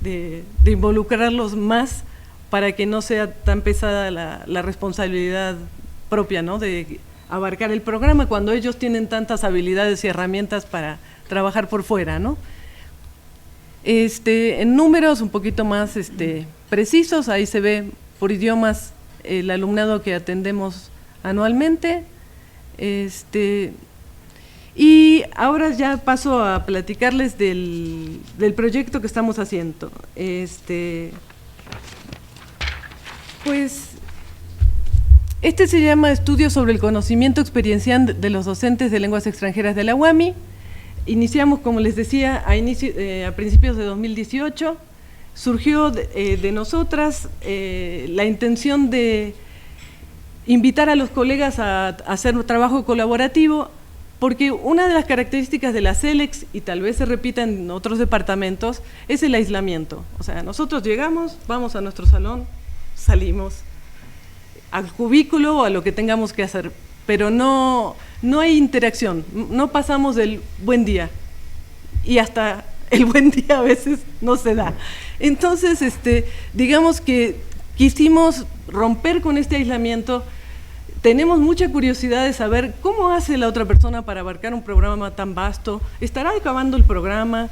de involucrarlos más para que no sea tan pesada la responsabilidad propia, ¿no?, de abarcar el programa cuando ellos tienen tantas habilidades y herramientas para trabajar por fuera, ¿no? En números un poquito más precisos, ahí se ve por idiomas el alumnado que atendemos anualmente. Y ahora ya paso a platicarles del proyecto que estamos haciendo. Pues se llama Estudio sobre el conocimiento experiencial de los docentes de lenguas extranjeras de la UAMI. Iniciamos, como les decía, a principios de 2018. Surgió de nosotras la intención de invitar a los colegas a hacer un trabajo colaborativo, porque una de las características de la CELEX, y tal vez se repita en otros departamentos, es el aislamiento. O sea, nosotros llegamos, vamos a nuestro salón, salimos al cubículo o a lo que tengamos que hacer, pero no hay interacción, no pasamos del buen día, y hasta el buen día a veces no se da. Entonces, digamos que quisimos romper con este aislamiento. Tenemos mucha curiosidad de saber cómo hace la otra persona para abarcar un programa tan vasto. ¿Estará acabando el programa?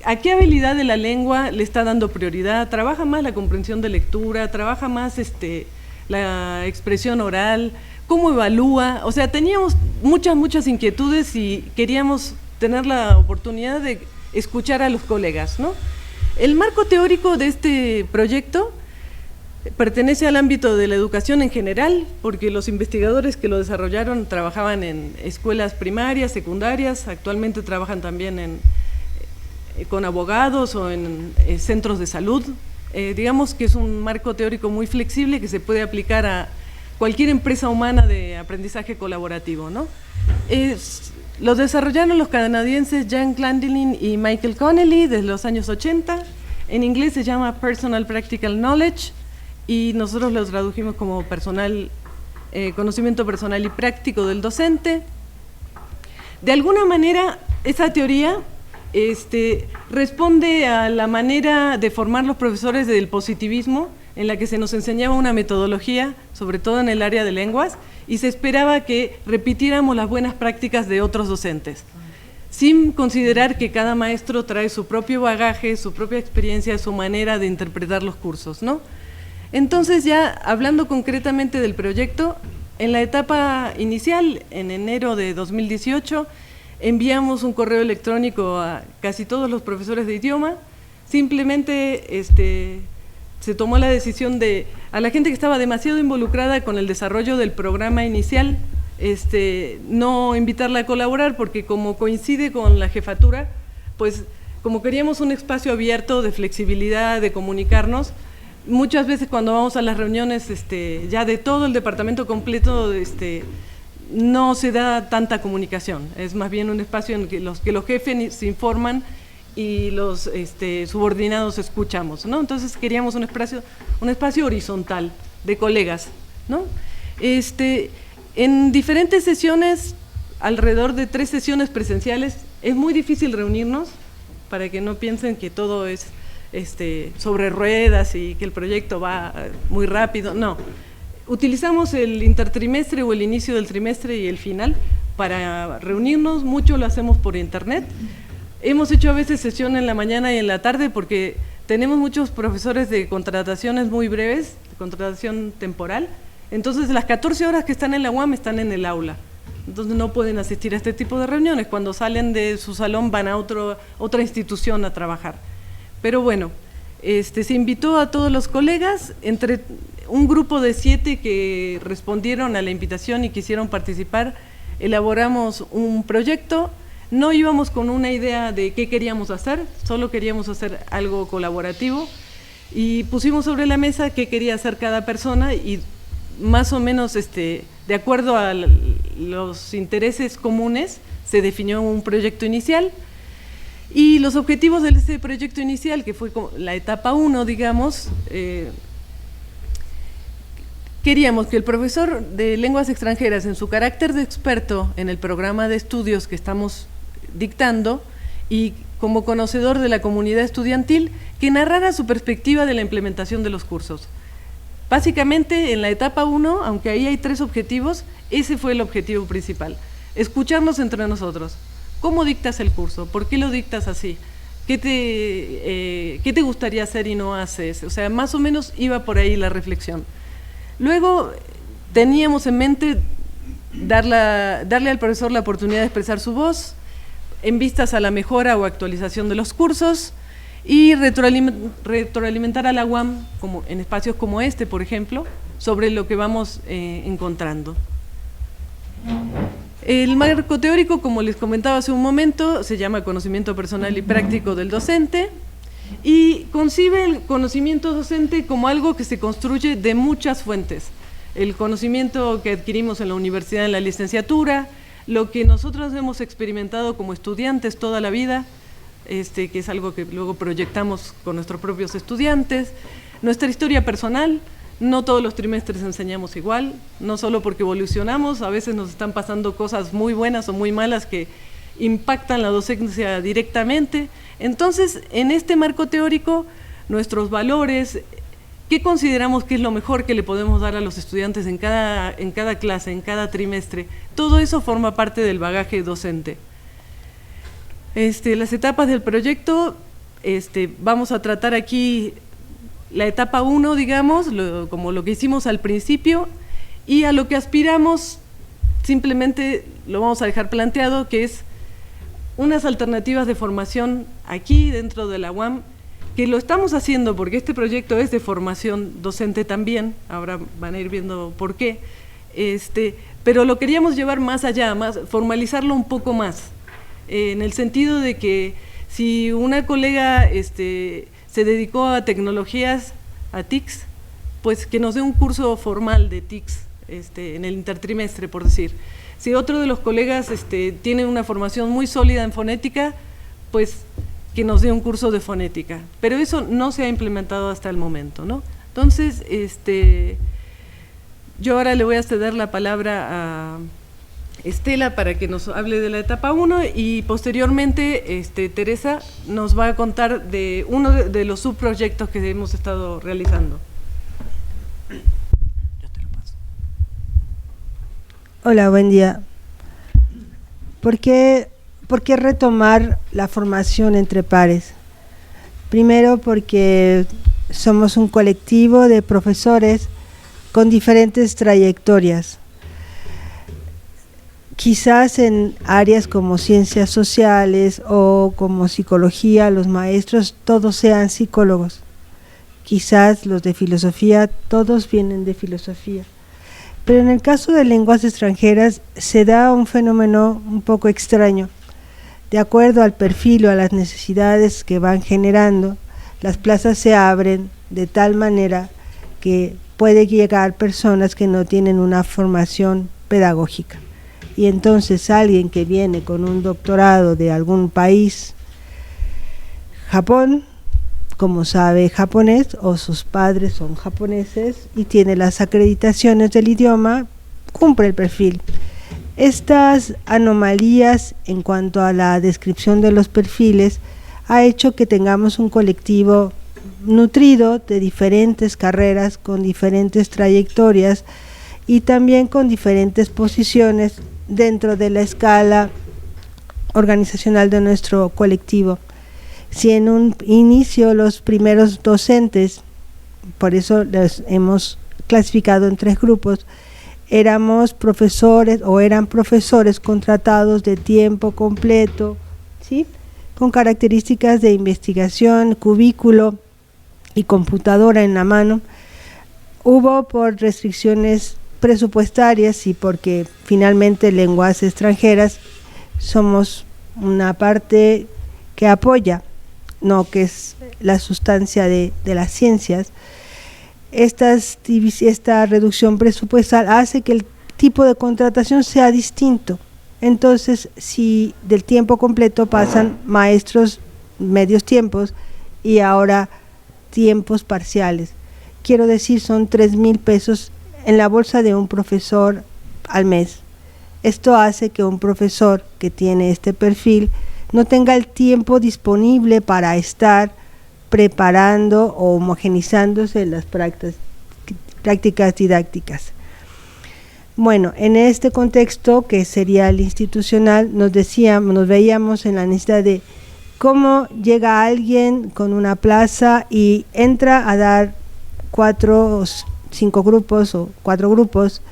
¿A qué habilidad de la lengua le está dando prioridad? ¿Trabaja más la comprensión de lectura? ¿Trabaja más la expresión oral? ¿Cómo evalúa? O sea, teníamos muchas inquietudes y queríamos tener la oportunidad de escuchar a los colegas, ¿no? El marco teórico de este proyecto pertenece al ámbito de la educación en general, porque los investigadores que lo desarrollaron trabajaban en escuelas primarias, secundarias, actualmente trabajan también con abogados o en centros de salud. Digamos que es un marco teórico muy flexible que se puede aplicar a cualquier empresa humana de aprendizaje colaborativo, ¿no? Lo desarrollaron los canadienses Jan Clandilin y Michael Connelly desde los años 80. En inglés se llama Personal Practical Knowledge, y nosotros lo tradujimos como conocimiento personal y práctico del docente. De alguna manera, esa teoría responde a la manera de formar los profesores del positivismo, en la que se nos enseñaba una metodología, sobre todo en el área de lenguas, y se esperaba que repitiéramos las buenas prácticas de otros docentes, sin considerar que cada maestro trae su propio bagaje, su propia experiencia, su manera de interpretar los cursos, ¿no? Entonces, ya hablando concretamente del proyecto, en la etapa inicial, en enero de 2018, enviamos un correo electrónico a casi todos los profesores de idioma. Simplemente se tomó la decisión de, a la gente que estaba demasiado involucrada con el desarrollo del programa inicial, no invitarla a colaborar, porque como coincide con la jefatura, pues como queríamos un espacio abierto de flexibilidad, de comunicarnos, Muchas veces cuando vamos a las reuniones ya de todo el departamento completo, no se da tanta comunicación, es más bien un espacio en que los jefes se informan y los subordinados escuchamos, ¿no? Entonces queríamos un espacio horizontal de colegas, ¿no? En diferentes sesiones, alrededor de 3 sesiones presenciales, es muy difícil reunirnos, para que no piensen que todo es sobre ruedas y que el proyecto va muy rápido, no. Utilizamos el intertrimestre o el inicio del trimestre y el final para reunirnos, mucho lo hacemos por internet. Hemos hecho a veces sesión en la mañana y en la tarde porque tenemos muchos profesores de contrataciones muy breves, de contratación temporal, entonces las 14 horas que están en la UAM están en el aula, entonces no pueden asistir a este tipo de reuniones, cuando salen de su salón van a otra institución a trabajar. Pero bueno, se invitó a todos los colegas, entre un grupo de 7 que respondieron a la invitación y quisieron participar, elaboramos un proyecto. No íbamos con una idea de qué queríamos hacer, solo queríamos hacer algo colaborativo y pusimos sobre la mesa qué quería hacer cada persona y más o menos de acuerdo a los intereses comunes se definió un proyecto inicial. Y los objetivos de ese proyecto inicial, que fue la etapa 1, digamos, queríamos que el profesor de lenguas extranjeras, en su carácter de experto en el programa de estudios que estamos dictando y como conocedor de la comunidad estudiantil, que narrara su perspectiva de la implementación de los cursos. Básicamente, en la etapa 1, aunque ahí hay 3 objetivos, ese fue el objetivo principal, escucharnos entre nosotros. ¿Cómo dictas el curso? ¿Por qué lo dictas así? ¿Qué te gustaría hacer y no haces? O sea, más o menos iba por ahí la reflexión. Luego teníamos en mente darle al profesor la oportunidad de expresar su voz en vistas a la mejora o actualización de los cursos y retroalimentar a la UAM en espacios como este, por ejemplo, sobre lo que vamos encontrando. El marco teórico, como les comentaba hace un momento, se llama Conocimiento Personal y Práctico del Docente y concibe el conocimiento docente como algo que se construye de muchas fuentes. El conocimiento que adquirimos en la universidad, en la licenciatura, lo que nosotros hemos experimentado como estudiantes toda la vida, que es algo que luego proyectamos con nuestros propios estudiantes, nuestra historia personal. No todos los trimestres enseñamos igual, no solo porque evolucionamos, a veces nos están pasando cosas muy buenas o muy malas que impactan la docencia directamente. Entonces, en este marco teórico, nuestros valores, ¿qué consideramos que es lo mejor que le podemos dar a los estudiantes en cada clase, en cada trimestre? Todo eso forma parte del bagaje docente. Las etapas del proyecto, vamos a tratar aquí la etapa 1, digamos, como lo que hicimos al principio, y a lo que aspiramos simplemente lo vamos a dejar planteado, que es unas alternativas de formación aquí dentro de la UAM, que lo estamos haciendo porque este proyecto es de formación docente también, ahora van a ir viendo por qué, pero lo queríamos llevar más allá, formalizarlo un poco más, en el sentido de que si una colega se dedicó a tecnologías, a TICs, pues que nos dé un curso formal de TICs en el intertrimestre, por decir. Si otro de los colegas tiene una formación muy sólida en fonética, pues que nos dé un curso de fonética. Pero eso no se ha implementado hasta el momento, ¿no? Entonces, yo ahora le voy a ceder la palabra a Estela para que nos hable de la etapa 1 y posteriormente Teresa nos va a contar de uno de los subproyectos que hemos estado realizando. Yo te lo paso. Hola, buen día. ¿Por qué retomar la formación entre pares? Primero porque somos un colectivo de profesores con diferentes trayectorias. Quizás en áreas como ciencias sociales o como psicología, los maestros todos sean psicólogos. Quizás los de filosofía, todos vienen de filosofía. Pero en el caso de lenguas extranjeras se da un fenómeno un poco extraño. De acuerdo al perfil o a las necesidades que van generando, las plazas se abren de tal manera que puede llegar personas que no tienen una formación pedagógica. Y entonces alguien que viene con un doctorado de algún país, Japón, como sabe japonés, o sus padres son japoneses y tiene las acreditaciones del idioma, cumple el perfil. Estas anomalías en cuanto a la descripción de los perfiles ha hecho que tengamos un colectivo nutrido de diferentes carreras, con diferentes trayectorias y también con diferentes posiciones dentro de la escala organizacional de nuestro colectivo. Si en un inicio los primeros docentes, por eso los hemos clasificado en 3 grupos, éramos profesores o eran profesores contratados de tiempo completo, ¿sí?, con características de investigación, cubículo y computadora en la mano. Hubo, por restricciones presupuestarias y porque finalmente lenguas extranjeras somos una parte que apoya, no que es la sustancia de las ciencias, esta reducción presupuestal hace que el tipo de contratación sea distinto. Entonces, si del tiempo completo pasan maestros medios tiempos y ahora tiempos parciales, quiero decir, son 3,000 pesos en la bolsa de un profesor al mes. Esto hace que un profesor que tiene este perfil no tenga el tiempo disponible para estar preparando o homogenizándose las prácticas didácticas. Bueno, en este contexto, que sería el institucional, nos veíamos en la necesidad de cómo llega alguien con una plaza y entra a dar 4 o 5 grupos o 4 grupos,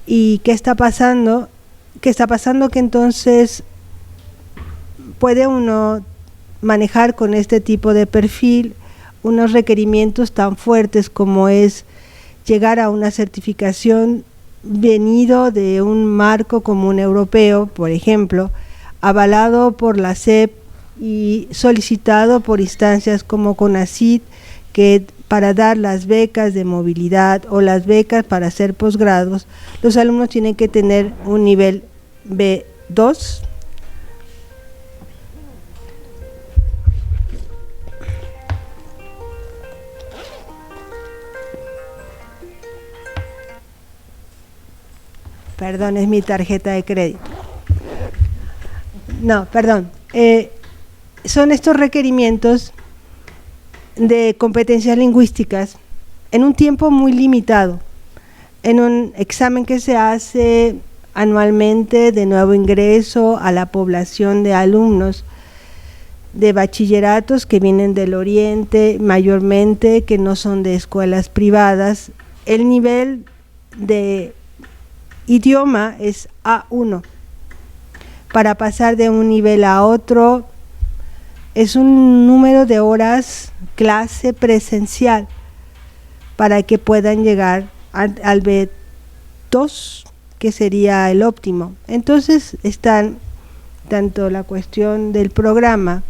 y qué está pasando que entonces puede uno manejar con este tipo de perfil unos requerimientos tan fuertes como es llegar a una certificación venido de un marco común europeo, por ejemplo, avalado por la SEP y solicitado por instancias como CONACYT, que para dar las becas de movilidad o las becas para hacer posgrados, los alumnos tienen que tener un nivel B2. Perdón, es mi tarjeta de crédito. No, perdón. Son estos requerimientos de competencias lingüísticas en un tiempo muy limitado, en un examen que se hace anualmente de nuevo ingreso a la población de alumnos de bachilleratos que vienen del oriente, mayormente que no son de escuelas privadas. El nivel de idioma es A1. Para pasar de un nivel a otro es un número de horas clase presencial para que puedan llegar al B2, que sería el óptimo. Entonces están tanto la cuestión del programa,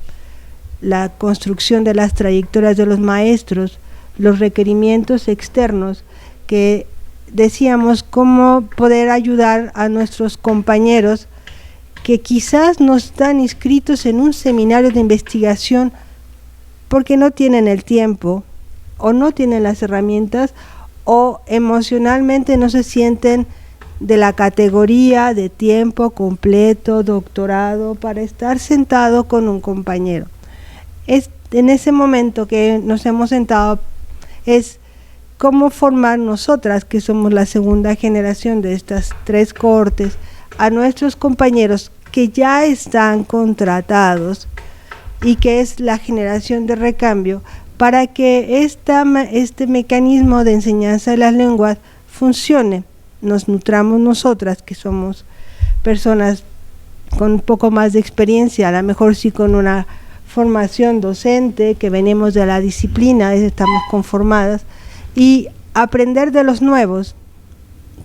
la construcción de las trayectorias de los maestros, los requerimientos externos, que decíamos cómo poder ayudar a nuestros compañeros que quizás no están inscritos en un seminario de investigación porque no tienen el tiempo o no tienen las herramientas o emocionalmente no se sienten de la categoría de tiempo completo, doctorado, para estar sentado con un compañero. En ese momento que nos hemos sentado es cómo formar nosotras, que somos la segunda generación de estas 3 cohortes, a nuestros compañeros que ya están contratados y que es la generación de recambio, para que este mecanismo de enseñanza de las lenguas funcione. Nos nutramos nosotras, que somos personas con un poco más de experiencia, a lo mejor sí con una formación docente, que venimos de la disciplina, estamos conformadas, y aprender de los nuevos,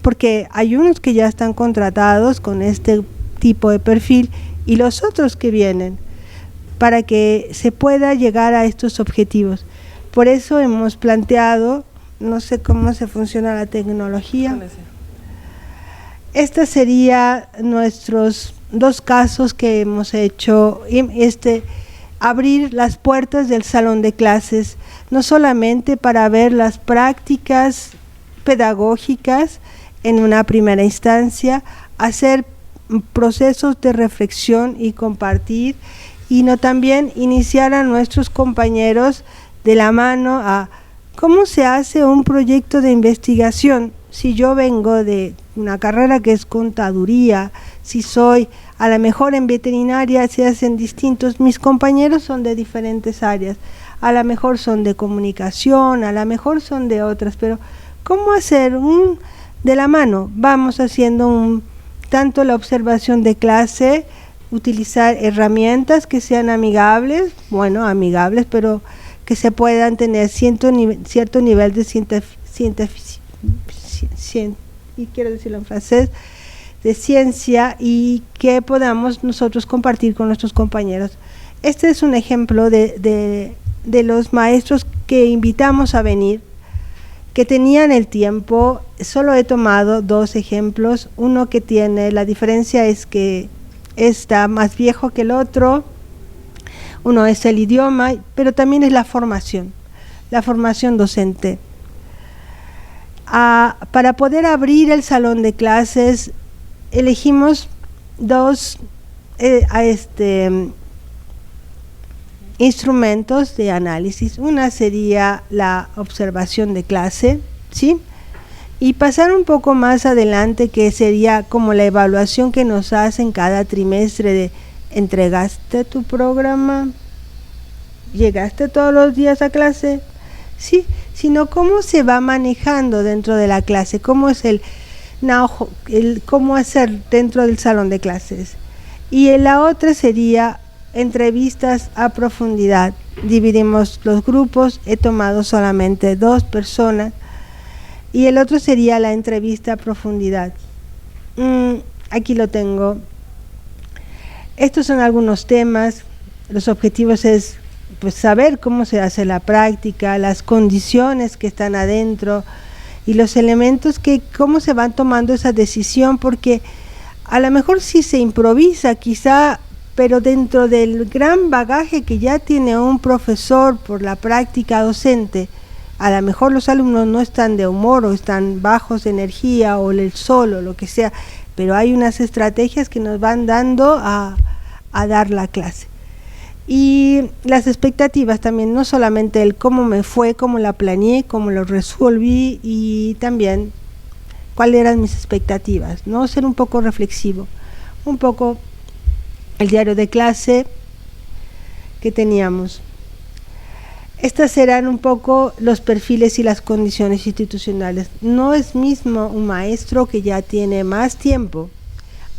porque hay unos que ya están contratados con este tipo de perfil y los otros que vienen, para que se pueda llegar a estos objetivos. Por eso hemos planteado, no sé cómo se funciona la tecnología. Estos serían nuestros 2 casos que hemos hecho, abrir las puertas del salón de clases, no solamente para ver las prácticas pedagógicas en una primera instancia, hacer procesos de reflexión y compartir, y no también iniciar a nuestros compañeros de la mano a cómo se hace un proyecto de investigación. Si yo vengo de una carrera que es contaduría, si soy a lo mejor en veterinaria se hacen distintos, mis compañeros son de diferentes áreas, a lo mejor son de comunicación, a lo mejor son de otras, pero ¿cómo hacer de la mano? Vamos haciendo tanto la observación de clase, utilizar herramientas que sean amigables, pero que se puedan tener cierto nivel de y quiero decirlo en francés, de ciencia, y que podamos nosotros compartir con nuestros compañeros. Este es un ejemplo de los maestros que invitamos a venir, que tenían el tiempo. Solo he tomado 2 ejemplos, uno que tiene, la diferencia es que está más viejo que el otro, uno es el idioma, pero también es la formación docente. Para poder abrir el salón de clases, elegimos 2 instrumentos de análisis. Una sería la observación de clase, ¿sí? Y pasar un poco más adelante, que sería como la evaluación que nos hacen cada trimestre de ¿entregaste tu programa? ¿Llegaste todos los días a clase? Sí, sino cómo se va manejando dentro de la clase, cómo es cómo hacer dentro del salón de clases. Y la otra sería entrevistas a profundidad. Dividimos los grupos, he tomado solamente 2 personas, y el otro sería la entrevista a profundidad. Aquí lo tengo. Estos son algunos temas. Los objetivos es saber cómo se hace la práctica, las condiciones que están adentro y los elementos cómo se van tomando esa decisión, porque a lo mejor sí se improvisa quizá, pero dentro del gran bagaje que ya tiene un profesor por la práctica docente, a lo mejor los alumnos no están de humor o están bajos de energía o el sol o lo que sea, pero hay unas estrategias que nos van dando a dar la clase. Y las expectativas también, no solamente el cómo me fue, cómo la planeé, cómo lo resolví, y también cuáles eran mis expectativas, ¿no? Ser un poco reflexivo, un poco el diario de clase que teníamos. Estas serán un poco los perfiles y las condiciones institucionales. No es mismo un maestro que ya tiene más tiempo,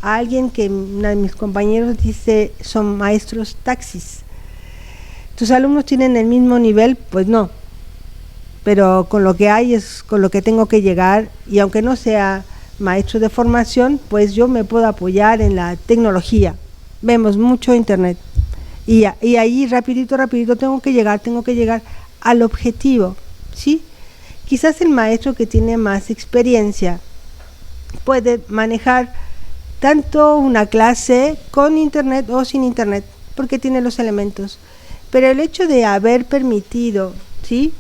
alguien que uno de mis compañeros dice son maestros taxis. ¿Tus alumnos tienen el mismo nivel? Pues no, pero con lo que hay es con lo que tengo que llegar, y aunque no sea maestro de formación, pues yo me puedo apoyar en la tecnología. Vemos mucho internet y ahí rapidito tengo que llegar al objetivo, ¿sí? Quizás el maestro que tiene más experiencia puede manejar tanto una clase con internet o sin internet, porque tiene los elementos. Pero el hecho de haber permitido, ¿sí?,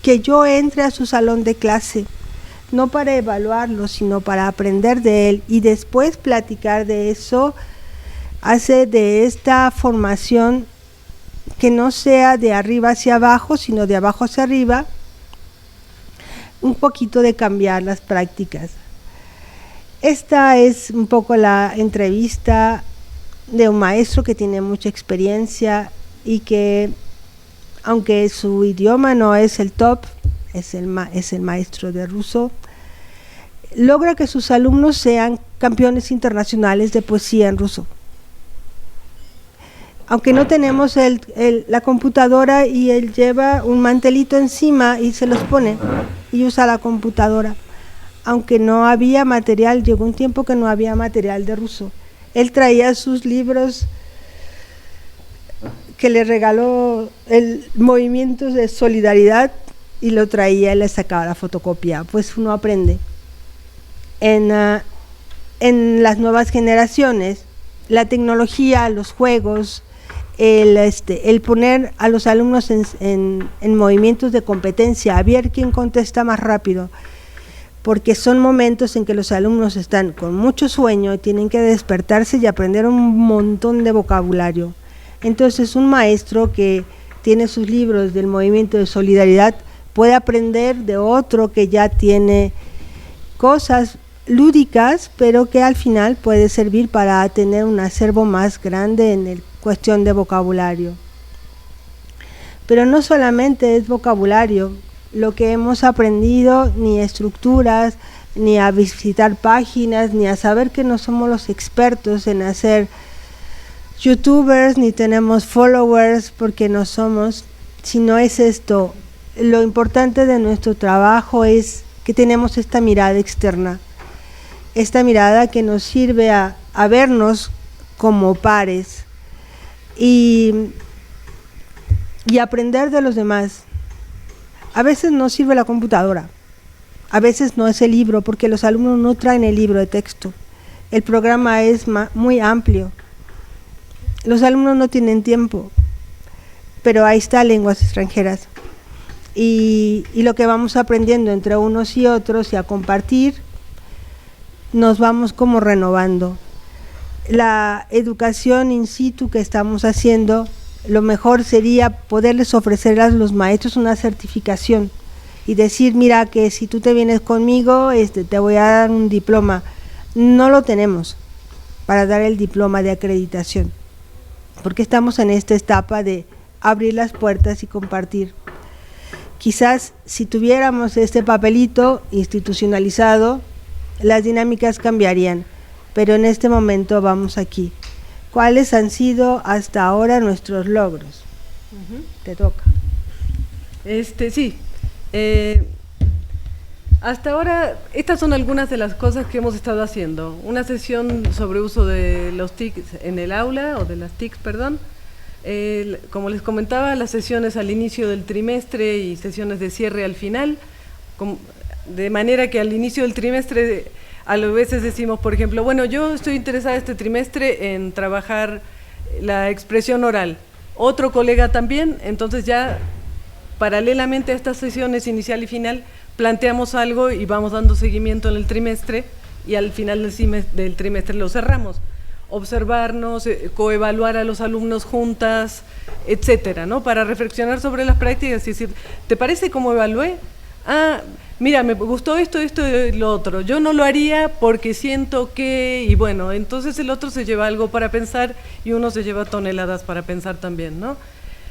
que yo entre a su salón de clase, no para evaluarlo, sino para aprender de él y después platicar de eso, hace de esta formación que no sea de arriba hacia abajo, sino de abajo hacia arriba, un poquito de cambiar las prácticas. Esta es un poco la entrevista de un maestro que tiene mucha experiencia y que, aunque su idioma no es el top, es el maestro de ruso, logra que sus alumnos sean campeones internacionales de poesía en ruso. Aunque no tenemos la computadora, y él lleva un mantelito encima y se los pone y usa la computadora. Aunque no había material, llegó un tiempo que no había material de ruso. Él traía sus libros que le regaló el movimiento de solidaridad y lo traía y le sacaba la fotocopia. Pues uno aprende. En las nuevas generaciones, la tecnología, los juegos, el poner a los alumnos en movimientos de competencia, a ver quién contesta más rápido, porque son momentos en que los alumnos están con mucho sueño y tienen que despertarse y aprender un montón de vocabulario. Entonces un maestro que tiene sus libros del movimiento de solidaridad puede aprender de otro que ya tiene cosas lúdicas, pero que al final puede servir para tener un acervo más grande en cuestión de vocabulario. Pero no solamente es vocabulario, lo que hemos aprendido, ni estructuras, ni a visitar páginas, ni a saber que no somos los expertos en hacer youtubers, ni tenemos followers, porque no somos, sino es esto. Lo importante de nuestro trabajo es que tenemos esta mirada externa, esta mirada que nos sirve a vernos como pares y aprender de los demás. A veces no sirve la computadora, a veces no es el libro, porque los alumnos no traen el libro de texto. El programa es muy amplio. Los alumnos no tienen tiempo, pero ahí está lenguas extranjeras. Y lo que vamos aprendiendo entre unos y otros y a compartir, nos vamos como renovando. La educación in situ que estamos haciendo, lo mejor sería poderles ofrecer a los maestros una certificación y decir, mira, que si tú te vienes conmigo, te voy a dar un diploma. No lo tenemos para dar el diploma de acreditación, porque estamos en esta etapa de abrir las puertas y compartir. Quizás si tuviéramos este papelito institucionalizado, las dinámicas cambiarían, pero en este momento vamos aquí. ¿Cuáles han sido hasta ahora nuestros logros? Te toca. Sí. Hasta ahora, estas son algunas de las cosas que hemos estado haciendo. Una sesión sobre uso de los TIC en el aula, o de las TIC, perdón. Como les comentaba, las sesiones al inicio del trimestre y sesiones de cierre al final, de manera que al inicio del trimestre a veces decimos, por ejemplo, bueno, yo estoy interesada este trimestre en trabajar la expresión oral, otro colega también, entonces ya paralelamente a estas sesiones inicial y final planteamos algo y vamos dando seguimiento en el trimestre y al final del trimestre lo cerramos. Observarnos, coevaluar a los alumnos juntas, etcétera, ¿no? Para reflexionar sobre las prácticas y decir, ¿te parece cómo evalué? Ah, mira, me gustó esto y lo otro. Yo no lo haría porque siento que, y bueno, entonces el otro se lleva algo para pensar y uno se lleva toneladas para pensar también, ¿no?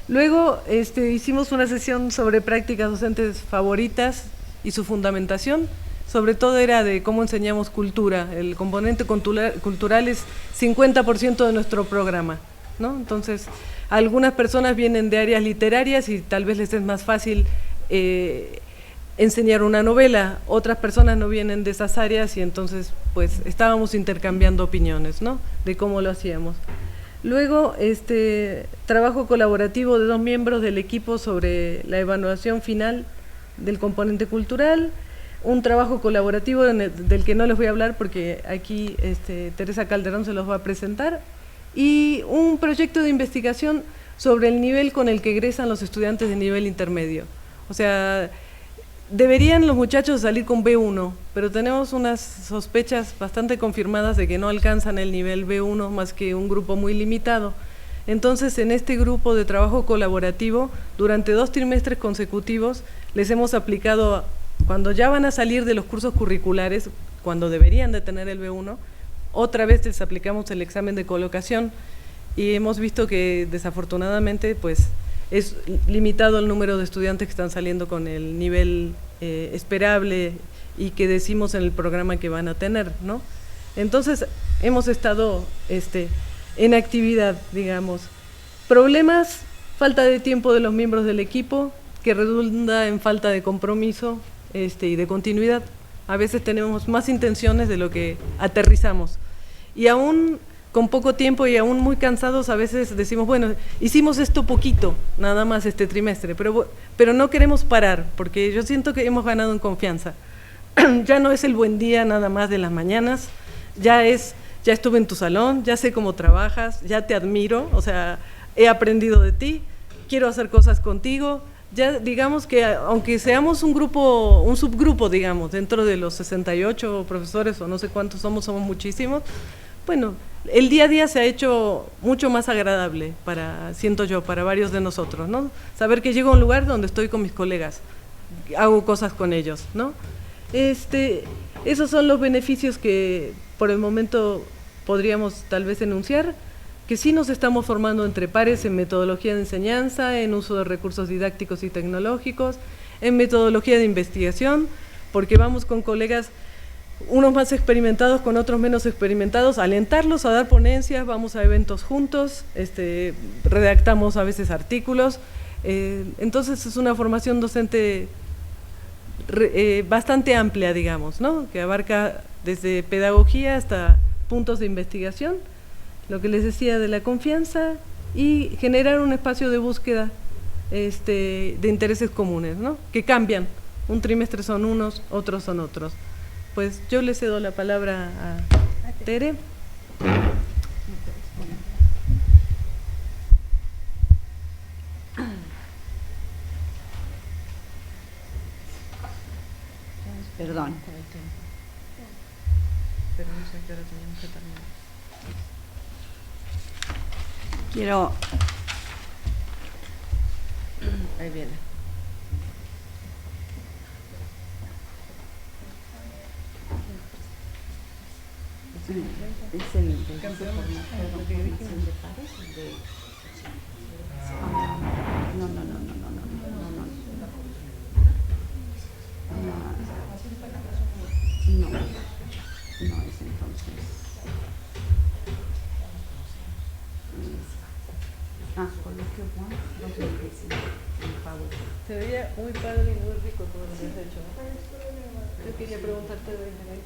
Luego hicimos una sesión sobre prácticas docentes favoritas y su fundamentación. Sobre todo era de cómo enseñamos cultura. El componente cultural es 50% de nuestro programa, ¿no? Entonces, algunas personas vienen de áreas literarias y tal vez les es más fácil enseñar una novela. Otras personas no vienen de esas áreas y entonces, pues, estábamos intercambiando opiniones, ¿no? De cómo lo hacíamos. Luego, trabajo colaborativo de 2 miembros del equipo sobre la evaluación final del componente cultural. Un trabajo colaborativo del que no les voy a hablar porque aquí Teresa Calderón se los va a presentar, y un proyecto de investigación sobre el nivel con el que egresan los estudiantes de nivel intermedio. O sea, deberían los muchachos salir con B1, pero tenemos unas sospechas bastante confirmadas de que no alcanzan el nivel B1 más que un grupo muy limitado. Entonces, en este grupo de trabajo colaborativo, durante 2 trimestres consecutivos, les hemos aplicado, cuando ya van a salir de los cursos curriculares, cuando deberían de tener el B1, otra vez les aplicamos el examen de colocación y hemos visto que desafortunadamente pues es limitado el número de estudiantes que están saliendo con el nivel esperable y que decimos en el programa que van a tener, ¿no? Entonces hemos estado en actividad, digamos. Problemas, falta de tiempo de los miembros del equipo, que redunda en falta de compromiso y de continuidad. A veces tenemos más intenciones de lo que aterrizamos. Y aún con poco tiempo y aún muy cansados, a veces decimos, bueno, hicimos esto poquito, nada más este trimestre, pero no queremos parar, porque yo siento que hemos ganado en confianza. Ya no es el buen día nada más de las mañanas, ya estuve en tu salón, ya sé cómo trabajas, ya te admiro, o sea, he aprendido de ti, quiero hacer cosas contigo. Ya digamos que aunque seamos un subgrupo, digamos, dentro de los 68 profesores o no sé cuántos somos muchísimos, bueno, el día a día se ha hecho mucho más agradable siento yo, para varios de nosotros, ¿no? Saber que llego a un lugar donde estoy con mis colegas, hago cosas con ellos, ¿no? Esos son los beneficios que por el momento podríamos tal vez enunciar, que sí nos estamos formando entre pares en metodología de enseñanza, en uso de recursos didácticos y tecnológicos, en metodología de investigación, porque vamos con colegas, unos más experimentados con otros menos experimentados, alentarlos a dar ponencias, vamos a eventos juntos, redactamos a veces artículos, entonces es una formación docente bastante amplia, digamos, ¿no? Que abarca desde pedagogía hasta puntos de investigación, lo que les decía de la confianza y generar un espacio de búsqueda de intereses comunes, ¿no? Que cambian, un trimestre son unos, otros son otros. Pues yo le cedo la palabra a Tere. Perdón. Pero no sé qué hora tenemos que terminar. Quiero... Ahí viene. Es el formato de formación de pares. No es entonces. Coloquio Juan, 2019. Se veía muy padre y muy rico todo lo que has hecho. Yo quería preguntarte de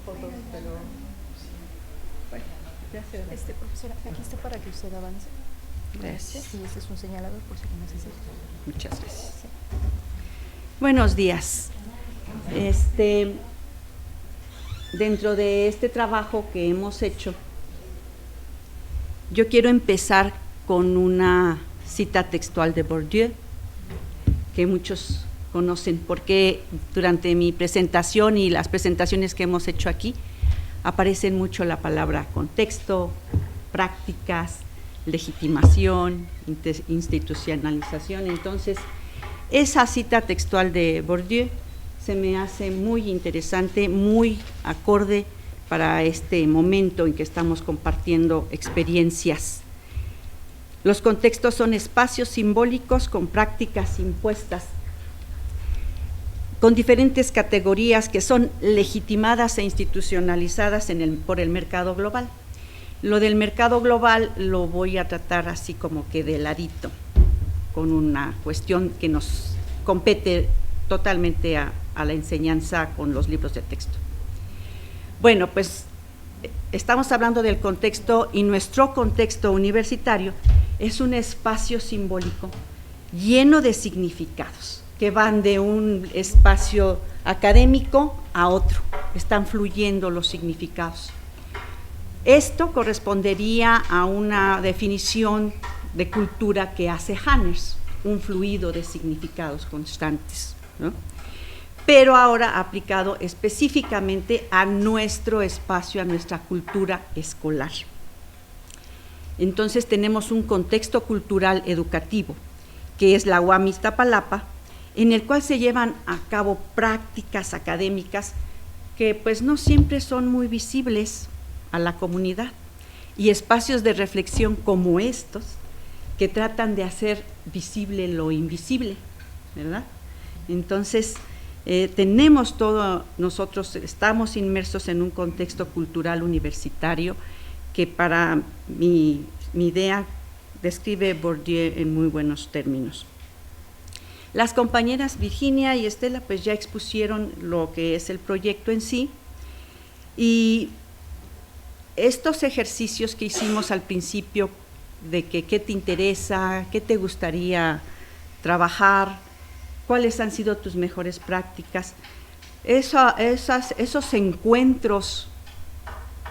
fotos, pero bueno, ya sé. Profesora, aquí está para que usted avance. Gracias. Y este es un señalador por si lo necesita. Muchas gracias. Buenos días. Dentro de este trabajo que hemos hecho, yo quiero empezar con una cita textual de Bourdieu, que muchos conocen, porque durante mi presentación y las presentaciones que hemos hecho aquí, aparecen mucho la palabra contexto, prácticas, legitimación, institucionalización. Entonces, esa cita textual de Bourdieu se me hace muy interesante, muy acorde para este momento en que estamos compartiendo experiencias. Los contextos son espacios simbólicos con prácticas impuestas, con diferentes categorías que son legitimadas e institucionalizadas por el mercado global. Lo del mercado global lo voy a tratar así como que de ladito, con una cuestión que nos compete totalmente a la enseñanza con los libros de texto. Bueno, pues estamos hablando del contexto y nuestro contexto universitario es un espacio simbólico lleno de significados que van de un espacio académico a otro, están fluyendo los significados. Esto correspondería a una definición de cultura que hace Hanners, un fluido de significados constantes, ¿no? Pero ahora aplicado específicamente a nuestro espacio, a nuestra cultura escolar. Entonces tenemos un contexto cultural educativo, que es la UAM Iztapalapa, en el cual se llevan a cabo prácticas académicas que pues no siempre son muy visibles a la comunidad, y espacios de reflexión como estos, que tratan de hacer visible lo invisible, ¿verdad? Entonces, tenemos todo, nosotros estamos inmersos en un contexto cultural universitario que para mi idea describe Bourdieu en muy buenos términos. Las compañeras Virginia y Estela pues ya expusieron lo que es el proyecto en sí, y estos ejercicios que hicimos al principio de que qué te interesa, qué te gustaría trabajar, cuáles han sido tus mejores prácticas, esos encuentros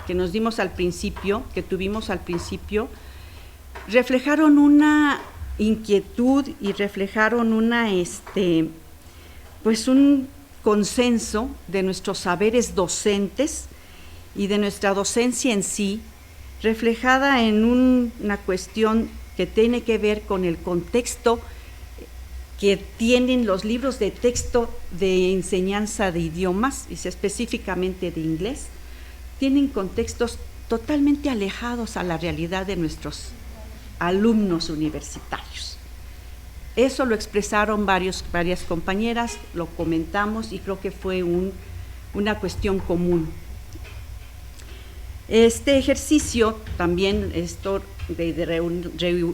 que nos dimos al principio, que tuvimos al principio, reflejaron una inquietud y reflejaron pues un consenso de nuestros saberes docentes y de nuestra docencia en sí, reflejada en una cuestión que tiene que ver con el contexto que tienen los libros de texto de enseñanza de idiomas, y específicamente de inglés, tienen contextos totalmente alejados a la realidad de nuestros alumnos universitarios. Eso lo expresaron varias compañeras, lo comentamos y creo que fue una cuestión común. Este ejercicio, también esto de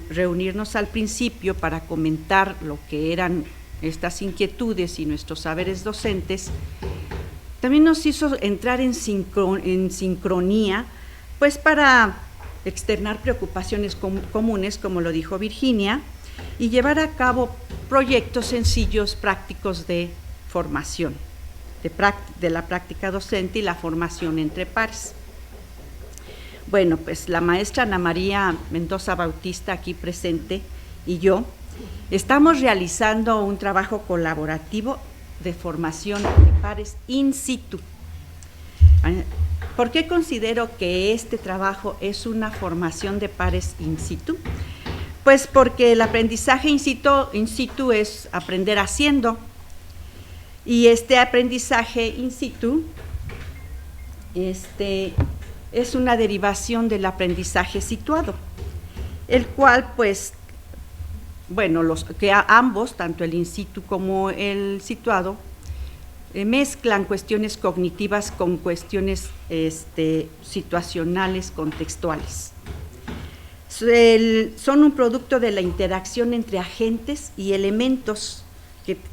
reunirnos al principio para comentar lo que eran estas inquietudes y nuestros saberes docentes, también nos hizo entrar en sincronía, pues para externar preocupaciones comunes, como lo dijo Virginia, y llevar a cabo proyectos sencillos, prácticos de formación, de la práctica docente y la formación entre pares. Bueno, pues la maestra Ana María Mendoza Bautista, aquí presente, y yo, estamos realizando un trabajo colaborativo de formación de pares in situ. ¿Por qué considero que este trabajo es una formación de pares in situ? Pues porque el aprendizaje in situ es aprender haciendo, y este aprendizaje in situ es una derivación del aprendizaje situado, el cual, pues, bueno, ambos, tanto el in situ como el situado, mezclan cuestiones cognitivas con cuestiones situacionales, contextuales. Son un producto de la interacción entre agentes y elementos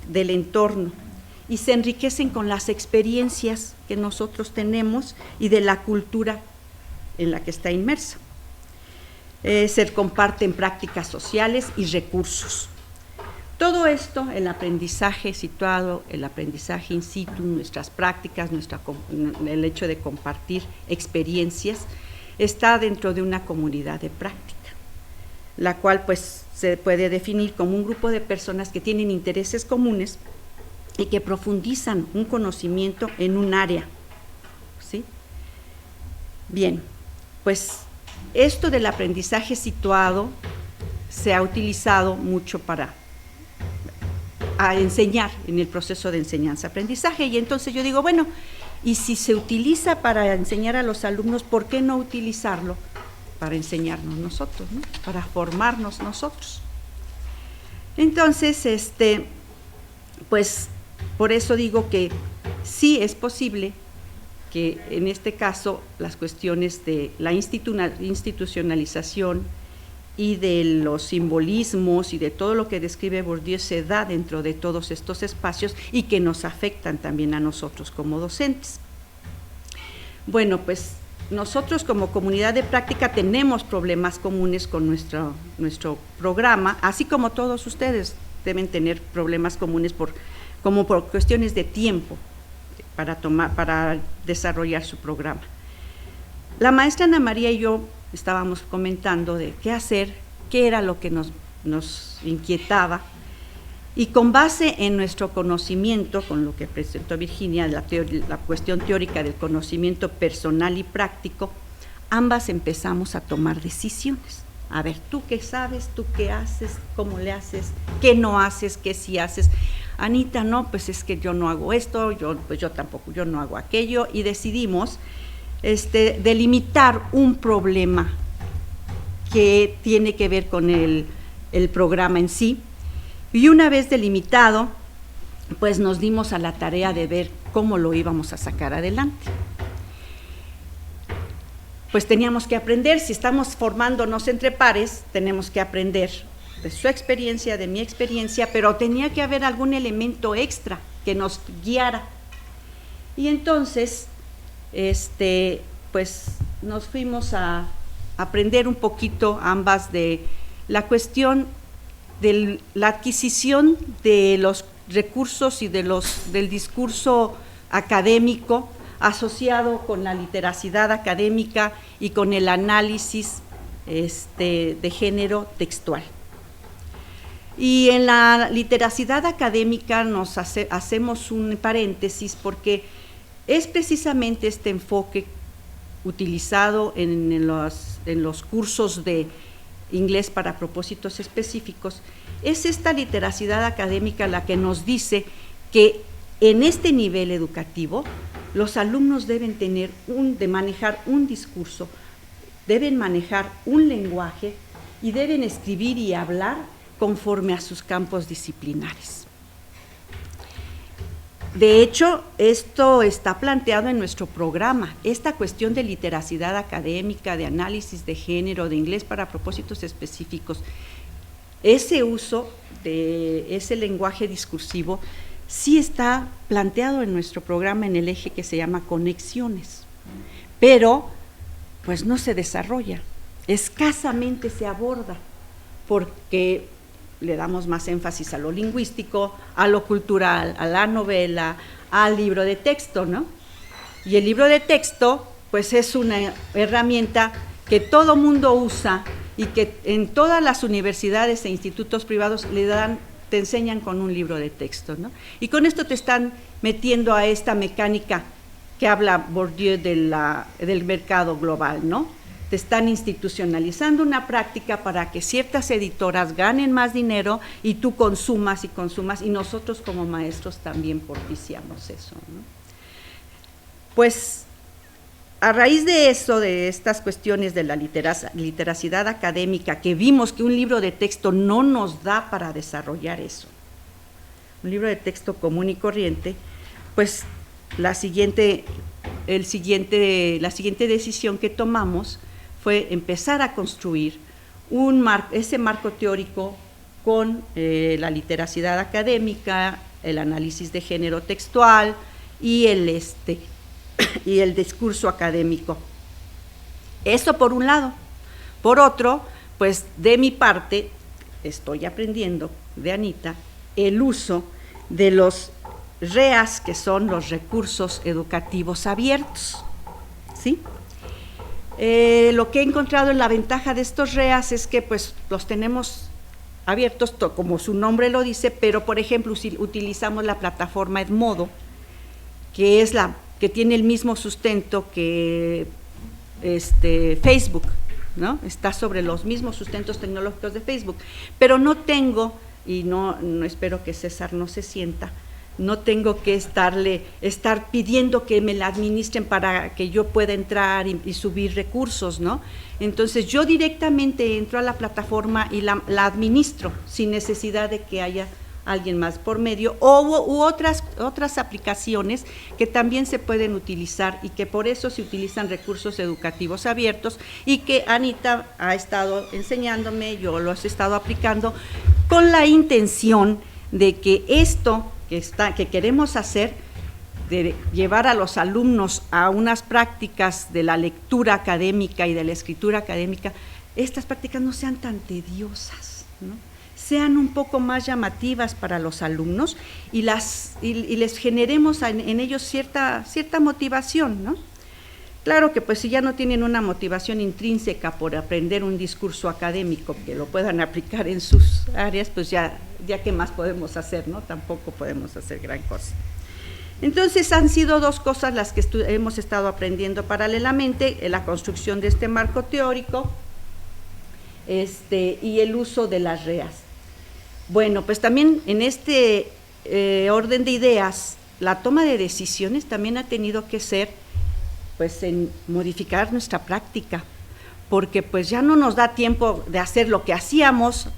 del entorno, y se enriquecen con las experiencias que nosotros tenemos y de la cultura en la que está inmersa. Se comparten prácticas sociales y recursos. Todo esto, el aprendizaje situado, el aprendizaje in situ, nuestras prácticas, el hecho de compartir experiencias, está dentro de una comunidad de práctica, la cual pues se puede definir como un grupo de personas que tienen intereses comunes y que profundizan un conocimiento en un área, ¿sí? Bien, pues esto del aprendizaje situado se ha utilizado mucho para enseñar en el proceso de enseñanza-aprendizaje, y entonces yo digo, bueno, y si se utiliza para enseñar a los alumnos, ¿por qué no utilizarlo para enseñarnos nosotros, ¿no? Para formarnos nosotros? Entonces, pues por eso digo que sí es posible que en este caso las cuestiones de la institucionalización y de los simbolismos y de todo lo que describe Bourdieu se da dentro de todos estos espacios y que nos afectan también a nosotros como docentes. Bueno, pues nosotros como comunidad de práctica tenemos problemas comunes con nuestro programa, así como todos ustedes deben tener problemas comunes como por cuestiones de tiempo para desarrollar su programa. La maestra Ana María y yo estábamos comentando de qué hacer, qué era lo que nos inquietaba, y con base en nuestro conocimiento, con lo que presentó Virginia, la cuestión teórica del conocimiento personal y práctico, ambas empezamos a tomar decisiones. A ver, ¿tú qué sabes? ¿Tú qué haces? ¿Cómo le haces? ¿Qué no haces? ¿Qué sí haces? Anita, no, pues es que yo no hago esto, yo tampoco, yo no hago aquello, y decidimos delimitar un problema que tiene que ver con el programa en sí, y una vez delimitado, pues nos dimos a la tarea de ver cómo lo íbamos a sacar adelante. Pues teníamos que aprender, si estamos formándonos entre pares, tenemos que aprender de su experiencia, de mi experiencia, pero tenía que haber algún elemento extra que nos guiara. Y entonces, pues nos fuimos a aprender un poquito ambas de la cuestión de la adquisición de los recursos y del discurso académico asociado con la literacidad académica y con el análisis de género textual. Y en la literacidad académica hacemos un paréntesis porque es precisamente este enfoque utilizado en los cursos de inglés para propósitos específicos, es esta literacidad académica la que nos dice que en este nivel educativo los alumnos deben de manejar un discurso, deben manejar un lenguaje y deben escribir y hablar conforme a sus campos disciplinares. De hecho, esto está planteado en nuestro programa, esta cuestión de literacidad académica, de análisis de género, de inglés para propósitos específicos, ese uso de ese lenguaje discursivo sí está planteado en nuestro programa en el eje que se llama conexiones, pero pues no se desarrolla, escasamente se aborda, porque le damos más énfasis a lo lingüístico, a lo cultural, a la novela, al libro de texto, ¿no? Y el libro de texto, pues es una herramienta que todo mundo usa y que en todas las universidades e institutos privados te enseñan con un libro de texto, ¿no? Y con esto te están metiendo a esta mecánica que habla Bourdieu del mercado global, ¿no? Te están institucionalizando una práctica para que ciertas editoras ganen más dinero y tú consumas, y nosotros como maestros también propiciamos eso, ¿no? Pues a raíz de eso, de estas cuestiones de la literacidad académica, que vimos que un libro de texto no nos da para desarrollar eso, un libro de texto común y corriente, pues la siguiente decisión que tomamos fue empezar a construir ese marco teórico con la literacidad académica, el análisis de género textual y el discurso académico. Eso por un lado. Por otro, pues de mi parte, estoy aprendiendo de Anita el uso de los REAs, que son los recursos educativos abiertos, ¿sí? Lo que he encontrado en la ventaja de estos REAs es que pues los tenemos abiertos, como su nombre lo dice, pero por ejemplo si utilizamos la plataforma Edmodo, que es que tiene el mismo sustento que Facebook, ¿no? Está sobre los mismos sustentos tecnológicos de Facebook, pero no tengo, y no espero que César no se sienta, no tengo que estar pidiendo que me la administren para que yo pueda entrar y subir recursos, ¿no? Entonces yo directamente entro a la plataforma y la administro sin necesidad de que haya alguien más por medio, u otras aplicaciones que también se pueden utilizar y que por eso se utilizan recursos educativos abiertos y que Anita ha estado enseñándome, yo los he estado aplicando con la intención de que esto que queremos hacer, de llevar a los alumnos a unas prácticas de la lectura académica y de la escritura académica, estas prácticas no sean tan tediosas, ¿no? Sean un poco más llamativas para los alumnos y les generemos en ellos cierta motivación, ¿no? Claro que pues si ya no tienen una motivación intrínseca por aprender un discurso académico que lo puedan aplicar en sus áreas, pues ya qué más podemos hacer, ¿no? Tampoco podemos hacer gran cosa. Entonces han sido dos cosas las que hemos estado aprendiendo paralelamente, la construcción de este marco teórico y el uso de las REAs. Bueno, pues también en este orden de ideas, la toma de decisiones también ha tenido que ser pues en modificar nuestra práctica, porque pues ya no nos da tiempo de hacer lo que hacíamos,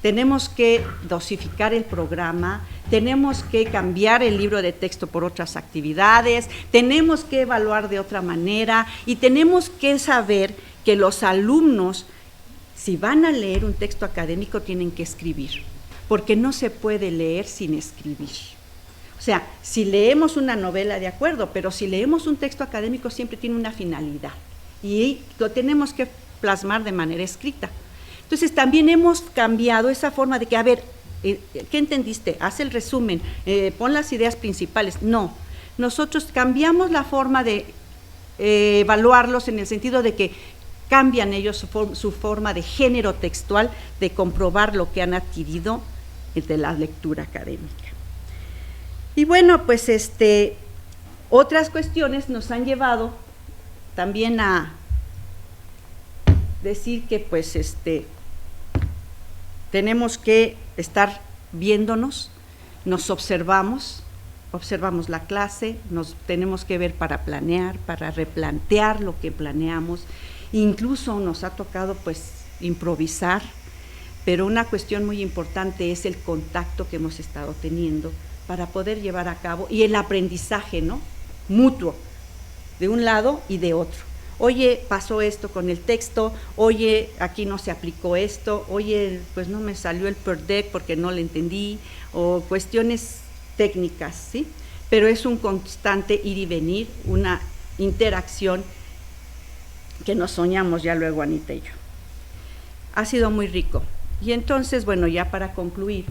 tenemos que dosificar el programa, tenemos que cambiar el libro de texto por otras actividades, tenemos que evaluar de otra manera y tenemos que saber que los alumnos, si van a leer un texto académico, tienen que escribir, porque no se puede leer sin escribir. O sea, si leemos una novela, de acuerdo, pero si leemos un texto académico siempre tiene una finalidad y lo tenemos que plasmar de manera escrita. Entonces también hemos cambiado esa forma de que, a ver, ¿qué entendiste? Haz el resumen, pon las ideas principales. No, nosotros cambiamos la forma de evaluarlos en el sentido de que cambian ellos su forma de género textual, de comprobar lo que han adquirido de la lectura académica. Y bueno, pues otras cuestiones nos han llevado también a decir que pues tenemos que estar viéndonos, nos observamos la clase, nos tenemos que ver para planear, para replantear lo que planeamos, incluso nos ha tocado pues improvisar, pero una cuestión muy importante es el contacto que hemos estado teniendo para poder llevar a cabo, y el aprendizaje, ¿no?, mutuo, de un lado y de otro. Oye, pasó esto con el texto, oye, aquí no se aplicó esto, oye, pues no me salió el PERDEC porque no le entendí, o cuestiones técnicas, ¿sí? Pero es un constante ir y venir, una interacción que nos soñamos ya luego Anita y yo. Ha sido muy rico. Y entonces, bueno, ya para concluir,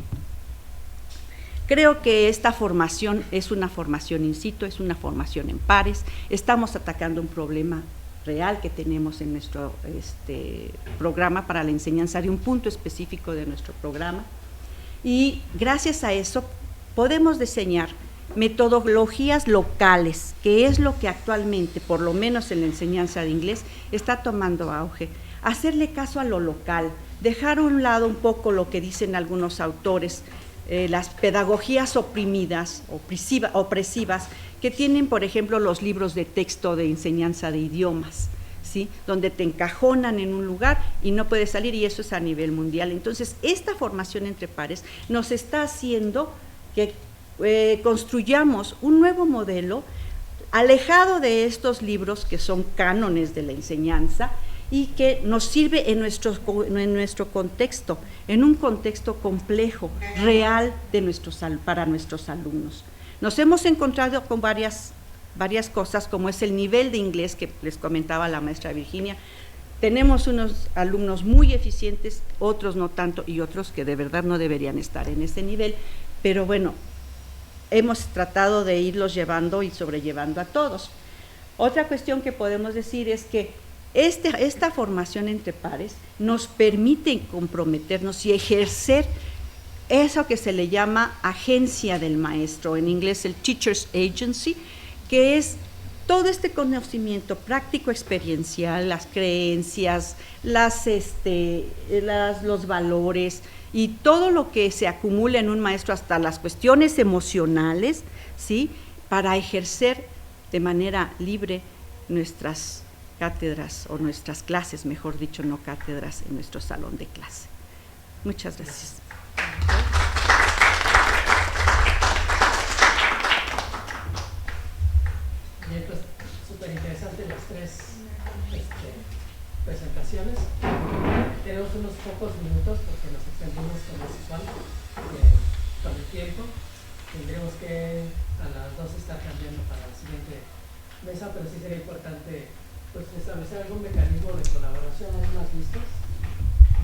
creo que esta formación es una formación in situ, es una formación en pares, estamos atacando un problema real que tenemos en nuestro programa para la enseñanza, de un punto específico de nuestro programa, y gracias a eso podemos diseñar metodologías locales, que es lo que actualmente, por lo menos en la enseñanza de inglés, está tomando auge. Hacerle caso a lo local, dejar a un lado un poco lo que dicen algunos autores, las pedagogías oprimidas, opresivas, que tienen, por ejemplo, los libros de texto de enseñanza de idiomas, ¿sí?, donde te encajonan en un lugar y no puedes salir, y eso es a nivel mundial. Entonces, esta formación entre pares nos está haciendo que construyamos un nuevo modelo alejado de estos libros que son cánones de la enseñanza y que nos sirve en nuestro contexto, en un contexto complejo, real para nuestros alumnos. Nos hemos encontrado con varias cosas, como es el nivel de inglés que les comentaba la maestra Virginia. Tenemos unos alumnos muy eficientes, otros no tanto, y otros que de verdad no deberían estar en ese nivel, pero bueno, hemos tratado de irlos llevando y sobrellevando a todos. Otra cuestión que podemos decir es que esta formación entre pares nos permite comprometernos y ejercer eso que se le llama agencia del maestro, en inglés el Teacher's Agency, que es todo este conocimiento práctico experiencial, las creencias, los valores y todo lo que se acumula en un maestro, hasta las cuestiones emocionales, ¿sí?, para ejercer de manera libre nuestras cátedras, o nuestras clases, mejor dicho, no cátedras, en nuestro salón de clase. Muchas gracias. Bien, pues súper interesantes las tres presentaciones. Tenemos unos pocos minutos porque nos extendimos con lo usual, con el tiempo. Tendremos que a las 2 estar cambiando para la siguiente mesa, pero sí sería importante pues establecer algún mecanismo de colaboración, algunas listas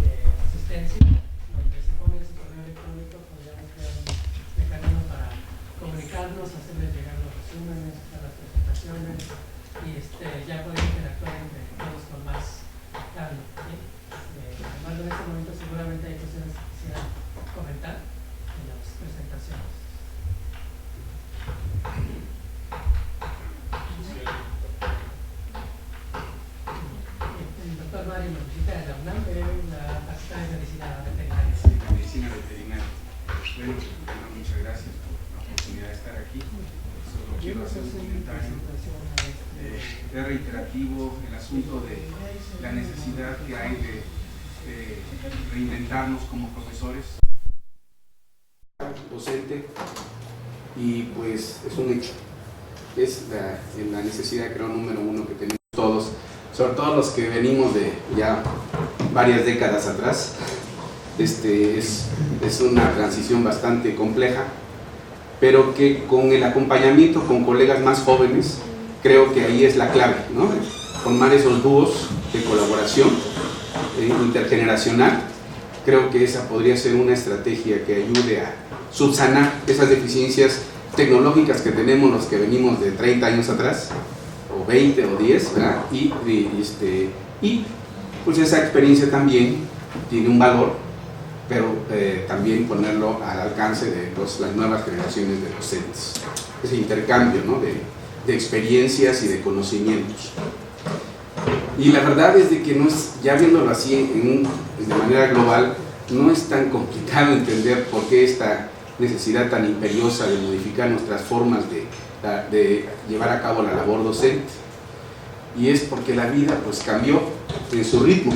de asistencia, donde se pone su correo electrónico, podríamos crear un mecanismo para comunicarnos, hacerles llegar los resúmenes, las presentaciones, y ya poder interactuar entre todos con más calma, ¿sí? Además, en este momento seguramente hay cuestiones que quisieran comentar en las presentaciones. El doctor Mario nos visita de la UNAM, la Facultad de Medicina Veterinaria. Sí, Medicina Veterinaria. Bueno, muchas gracias por la oportunidad de estar aquí. Solo quiero hacer un comentario reiterativo, el asunto de la necesidad que hay de reinventarnos como profesores. Docente, y pues es un hecho. Es la necesidad, creo, número uno que tenemos todos, sobre todo los que venimos de ya varias décadas atrás. Es una transición bastante compleja, pero que con el acompañamiento con colegas más jóvenes, creo que ahí es la clave, ¿no? formar esos dúos de colaboración intergeneracional. Creo que esa podría ser una estrategia que ayude a subsanar esas deficiencias tecnológicas que tenemos los que venimos de 30 años atrás, o 20 o 10, ¿verdad? Y pues esa experiencia también tiene un valor, pero también ponerlo al alcance de las nuevas generaciones de docentes. Ese intercambio, ¿no?, de experiencias y de conocimientos. Y la verdad es de que no es, ya viéndolo así de manera global, no es tan complicado entender por qué esta necesidad tan imperiosa de modificar nuestras formas de llevar a cabo la labor docente. Y es porque la vida pues cambió en su ritmo.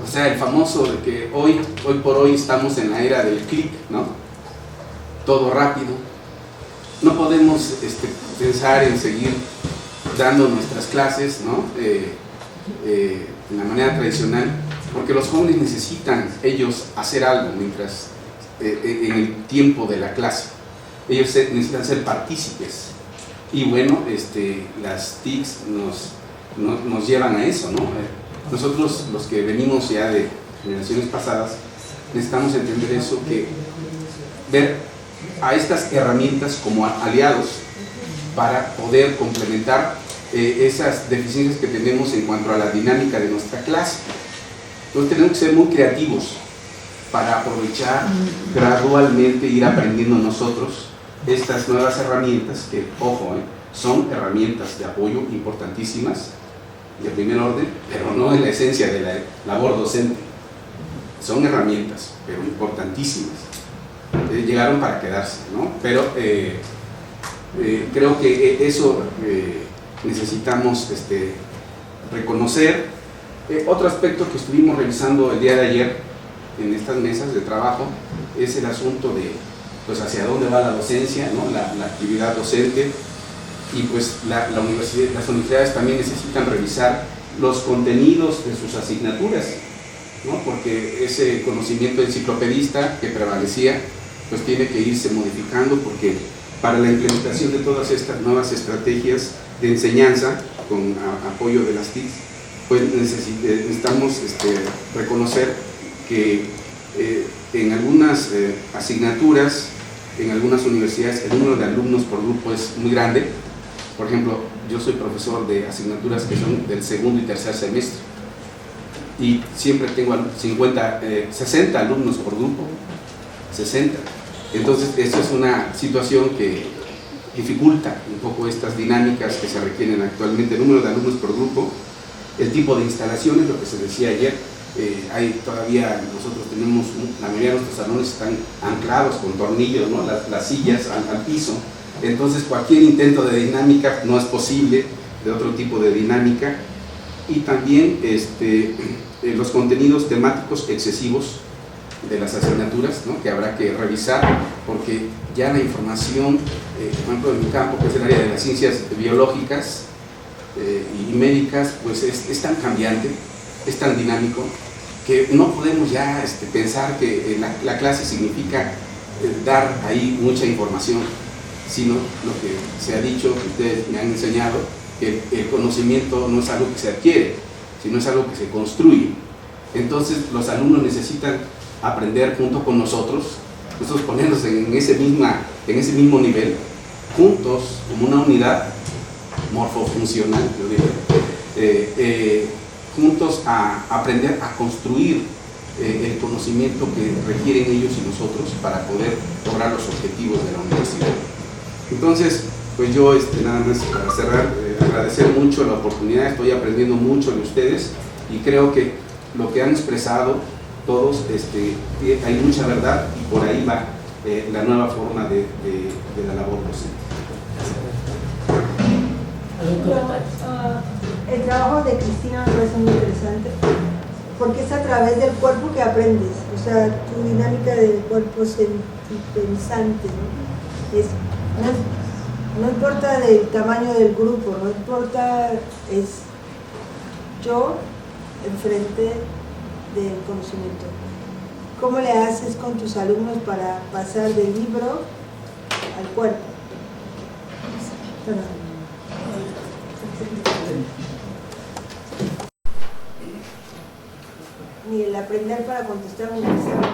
O sea, el famoso de que hoy por hoy estamos en la era del clic, ¿no? Todo rápido. No podemos pensar en seguir dando nuestras clases, ¿no? De la manera tradicional, porque los jóvenes necesitan ellos hacer algo mientras en el tiempo de la clase. Ellos necesitan ser partícipes. Y bueno, las TICs nos llevan a eso, ¿no? Nosotros, los que venimos ya de generaciones pasadas, necesitamos entender eso, que ver a estas herramientas como aliados para poder complementar esas deficiencias que tenemos en cuanto a la dinámica de nuestra clase. Entonces tenemos que ser muy creativos para aprovechar gradualmente, ir aprendiendo nosotros estas nuevas herramientas que, ojo, son herramientas de apoyo importantísimas, de primer orden, pero no en la esencia de la labor docente. Son herramientas, pero importantísimas. Llegaron para quedarse, ¿no? Pero creo que eso necesitamos reconocer. Otro aspecto que estuvimos revisando el día de ayer en estas mesas de trabajo es el asunto de pues hacia dónde va la docencia, ¿no? La actividad docente, y pues las universidades también necesitan revisar los contenidos de sus asignaturas, ¿no? Porque ese conocimiento enciclopedista que prevalecía pues tiene que irse modificando, porque para la implementación de todas estas nuevas estrategias de enseñanza con apoyo de las TICs, pues necesitamos reconocer que en algunas asignaturas, en algunas universidades, el número de alumnos por grupo es muy grande. Por ejemplo, yo soy profesor de asignaturas que son del segundo y tercer semestre, y siempre tengo 60 alumnos por grupo, 60. Entonces, esto es una situación que dificulta un poco estas dinámicas que se requieren actualmente, el número de alumnos por grupo, el tipo de instalaciones, lo que se decía ayer. Todavía nosotros tenemos, la mayoría de nuestros salones están anclados con tornillos, ¿no? Las sillas al piso. Entonces cualquier intento de dinámica no es posible, de otro tipo de dinámica. Y también los contenidos temáticos excesivos de las asignaturas, ¿no? Que habrá que revisar, porque ya la información, por ejemplo en mi campo, que es el área de las ciencias biológicas y médicas, pues es tan cambiante, es tan dinámico, que no podemos ya pensar que la clase significa dar ahí mucha información, sino lo que se ha dicho, que ustedes me han enseñado, que el conocimiento no es algo que se adquiere, sino es algo que se construye. Entonces los alumnos necesitan aprender junto con nosotros ponernos en ese mismo nivel, juntos, como una unidad morfofuncional, yo diría, juntos a aprender a construir el conocimiento que requieren ellos y nosotros para poder lograr los objetivos de la universidad. Entonces, pues yo nada más para cerrar, agradecer mucho la oportunidad, estoy aprendiendo mucho de ustedes y creo que lo que han expresado todos, hay mucha verdad y por ahí va la nueva forma de la labor docente. El trabajo de Cristina me parece muy interesante porque es a través del cuerpo que aprendes, o sea, tu dinámica del cuerpo pensante, ¿no? No importa del tamaño del grupo, no importa, es yo enfrente del conocimiento. ¿Cómo le haces con tus alumnos para pasar del libro al cuerpo? Perdón. Ni el aprender para contestar un examen.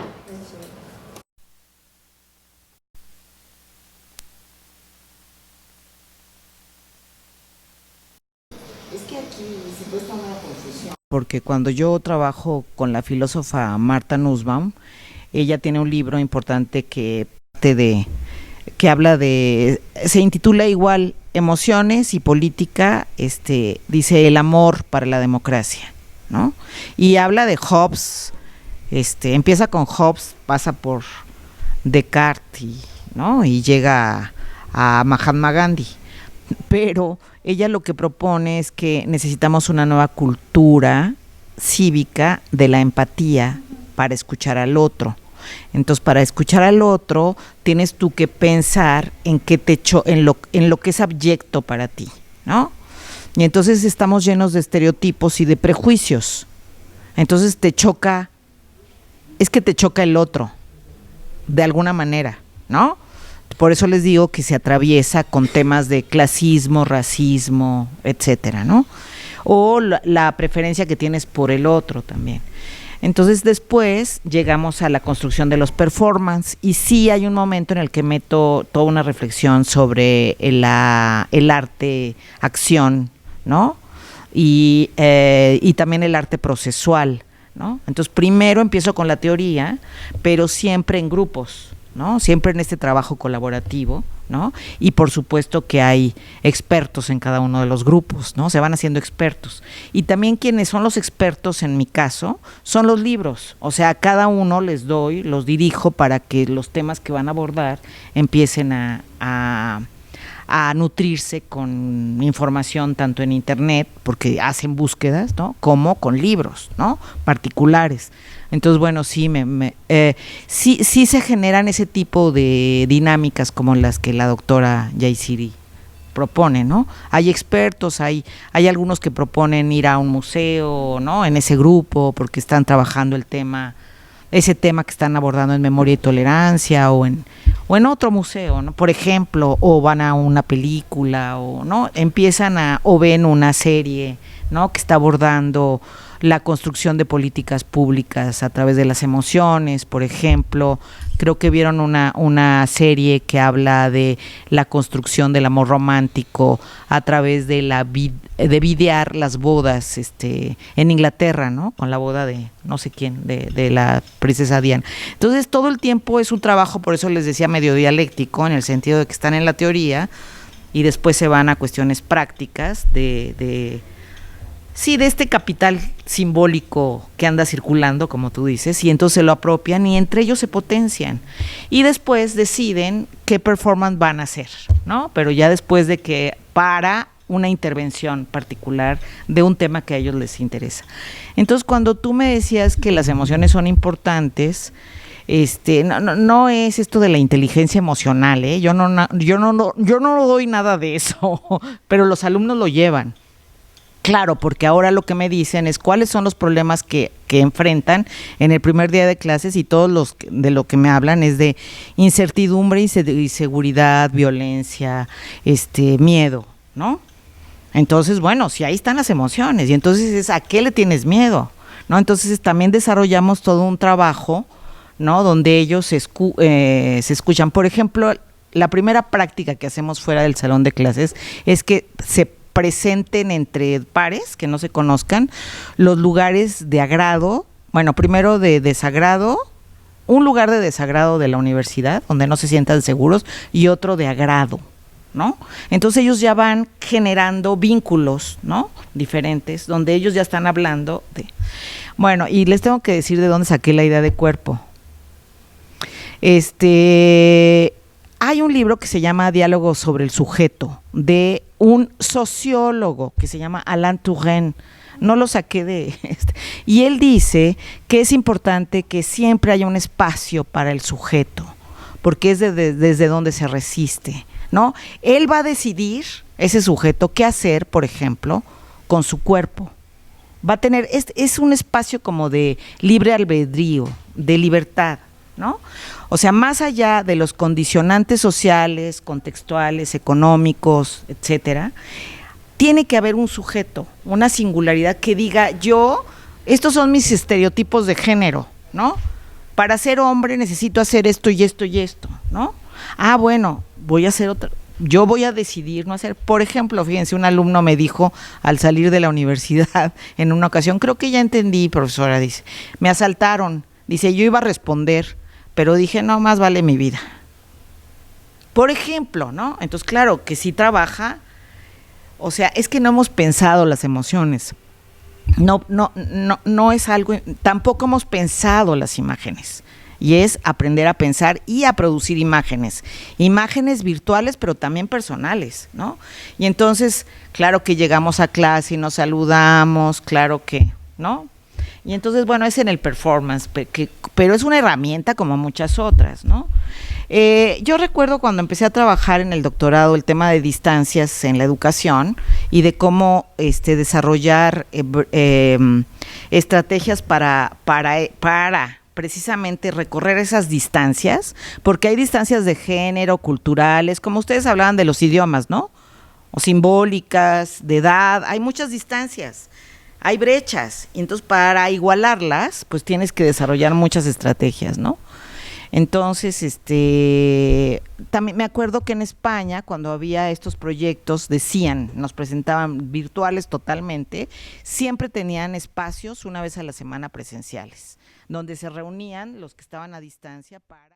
Es que aquí se puede estar una confusión. Porque cuando yo trabajo con la filósofa Martha Nussbaum, ella tiene un libro importante que habla de, se intitula igual Emociones y Política, dice el amor para la democracia, ¿no? Y habla de Hobbes, empieza con Hobbes, pasa por Descartes, ¿no? Y llega a Mahatma Gandhi. Pero ella lo que propone es que necesitamos una nueva cultura cívica de la empatía para escuchar al otro. Entonces, para escuchar al otro, tienes tú que pensar en lo que es abyecto para ti, ¿no? Y entonces estamos llenos de estereotipos y de prejuicios. Entonces te choca el otro, de alguna manera, ¿no? Por eso les digo que se atraviesa con temas de clasismo, racismo, etcétera, ¿no? O la preferencia que tienes por el otro también. Entonces después llegamos a la construcción de los performance y sí hay un momento en el que meto toda una reflexión sobre el arte acción, ¿no? Y también el arte procesual, ¿no? Entonces primero empiezo con la teoría, pero siempre en grupos, ¿no? Siempre en este trabajo colaborativo, ¿no? Y por supuesto que hay expertos en cada uno de los grupos, ¿no? Se van haciendo expertos. Y también quienes son los expertos, en mi caso, son los libros. O sea, a cada uno los dirijo para que los temas que van a abordar empiecen a nutrirse con información tanto en internet, porque hacen búsquedas, ¿no? Como con libros, ¿no? Particulares. Entonces, bueno, sí, sí se generan ese tipo de dinámicas como las que la doctora Yaisiri propone, ¿no? Hay expertos, hay algunos que proponen ir a un museo, ¿no? En ese grupo, porque están trabajando ese tema que están abordando en Memoria y Tolerancia o en otro museo, ¿no? Por ejemplo, o van a una película o no, o ven una serie, ¿no? Que está abordando la construcción de políticas públicas a través de las emociones, por ejemplo. Creo que vieron una serie que habla de la construcción del amor romántico a través de de videar las bodas en Inglaterra, ¿no? Con la boda de no sé quién, de la princesa Diana. Entonces, todo el tiempo es un trabajo, por eso les decía, medio dialéctico, en el sentido de que están en la teoría y después se van a cuestiones prácticas de este capital simbólico que anda circulando, como tú dices, y entonces se lo apropian y entre ellos se potencian. Y después deciden qué performance van a hacer, ¿no? Pero ya después de que para una intervención particular de un tema que a ellos les interesa. Entonces, cuando tú me decías que las emociones son importantes, no es esto de la inteligencia emocional, ¿eh? Yo no doy nada de eso, pero los alumnos lo llevan. Claro, porque ahora lo que me dicen es cuáles son los problemas que enfrentan en el primer día de clases y todos de lo que me hablan es de incertidumbre, inseguridad, violencia, miedo, ¿no? Entonces, bueno, si ahí están las emociones y entonces ¿a qué le tienes miedo? ¿No? Entonces también desarrollamos todo un trabajo, ¿no? Donde ellos se escuchan. Por ejemplo, la primera práctica que hacemos fuera del salón de clases es que se presenten entre pares que no se conozcan los lugares de agrado, bueno, primero de desagrado, un lugar de desagrado de la universidad donde no se sientan seguros y otro de agrado, ¿no? Entonces ellos ya van generando vínculos, ¿no? Diferentes, donde ellos ya están hablando de... Bueno, y les tengo que decir de dónde saqué la idea de cuerpo. Hay un libro que se llama Diálogos sobre el sujeto, de un sociólogo que se llama Alain Touraine. No lo saqué de y él dice que es importante que siempre haya un espacio para el sujeto, porque es desde donde se resiste, ¿no? Él va a decidir, ese sujeto, qué hacer, por ejemplo, con su cuerpo. Va a tener, es un espacio como de libre albedrío, de libertad, ¿no? O sea, más allá de los condicionantes sociales, contextuales, económicos, etcétera, tiene que haber un sujeto, una singularidad que diga estos son mis estereotipos de género, ¿no? Para ser hombre necesito hacer esto y esto y esto, ¿no? Ah, bueno, voy a hacer otra. Yo voy a decidir no hacer. Por ejemplo, fíjense, un alumno me dijo al salir de la universidad en una ocasión, creo que ya entendí, profesora, dice, me asaltaron. Dice, yo iba a responder, pero dije, no, más vale mi vida. Por ejemplo, ¿no? Entonces, claro, que sí trabaja. O sea, es que no hemos pensado las emociones. No es algo, tampoco hemos pensado las imágenes, y es aprender a pensar y a producir imágenes virtuales, pero también personales, ¿no? Y entonces, claro que llegamos a clase y nos saludamos, claro que, ¿no? Y entonces, bueno, es en el performance, pero es una herramienta como muchas otras, ¿no? Yo recuerdo cuando empecé a trabajar en el doctorado el tema de distancias en la educación y de cómo desarrollar estrategias para precisamente recorrer esas distancias, porque hay distancias de género, culturales, como ustedes hablaban de los idiomas, ¿no? O simbólicas, de edad, hay muchas distancias. Hay brechas, y entonces para igualarlas, pues tienes que desarrollar muchas estrategias, ¿no? Entonces, también me acuerdo que en España, cuando había estos proyectos, nos presentaban virtuales totalmente, siempre tenían espacios una vez a la semana presenciales, donde se reunían los que estaban a distancia para...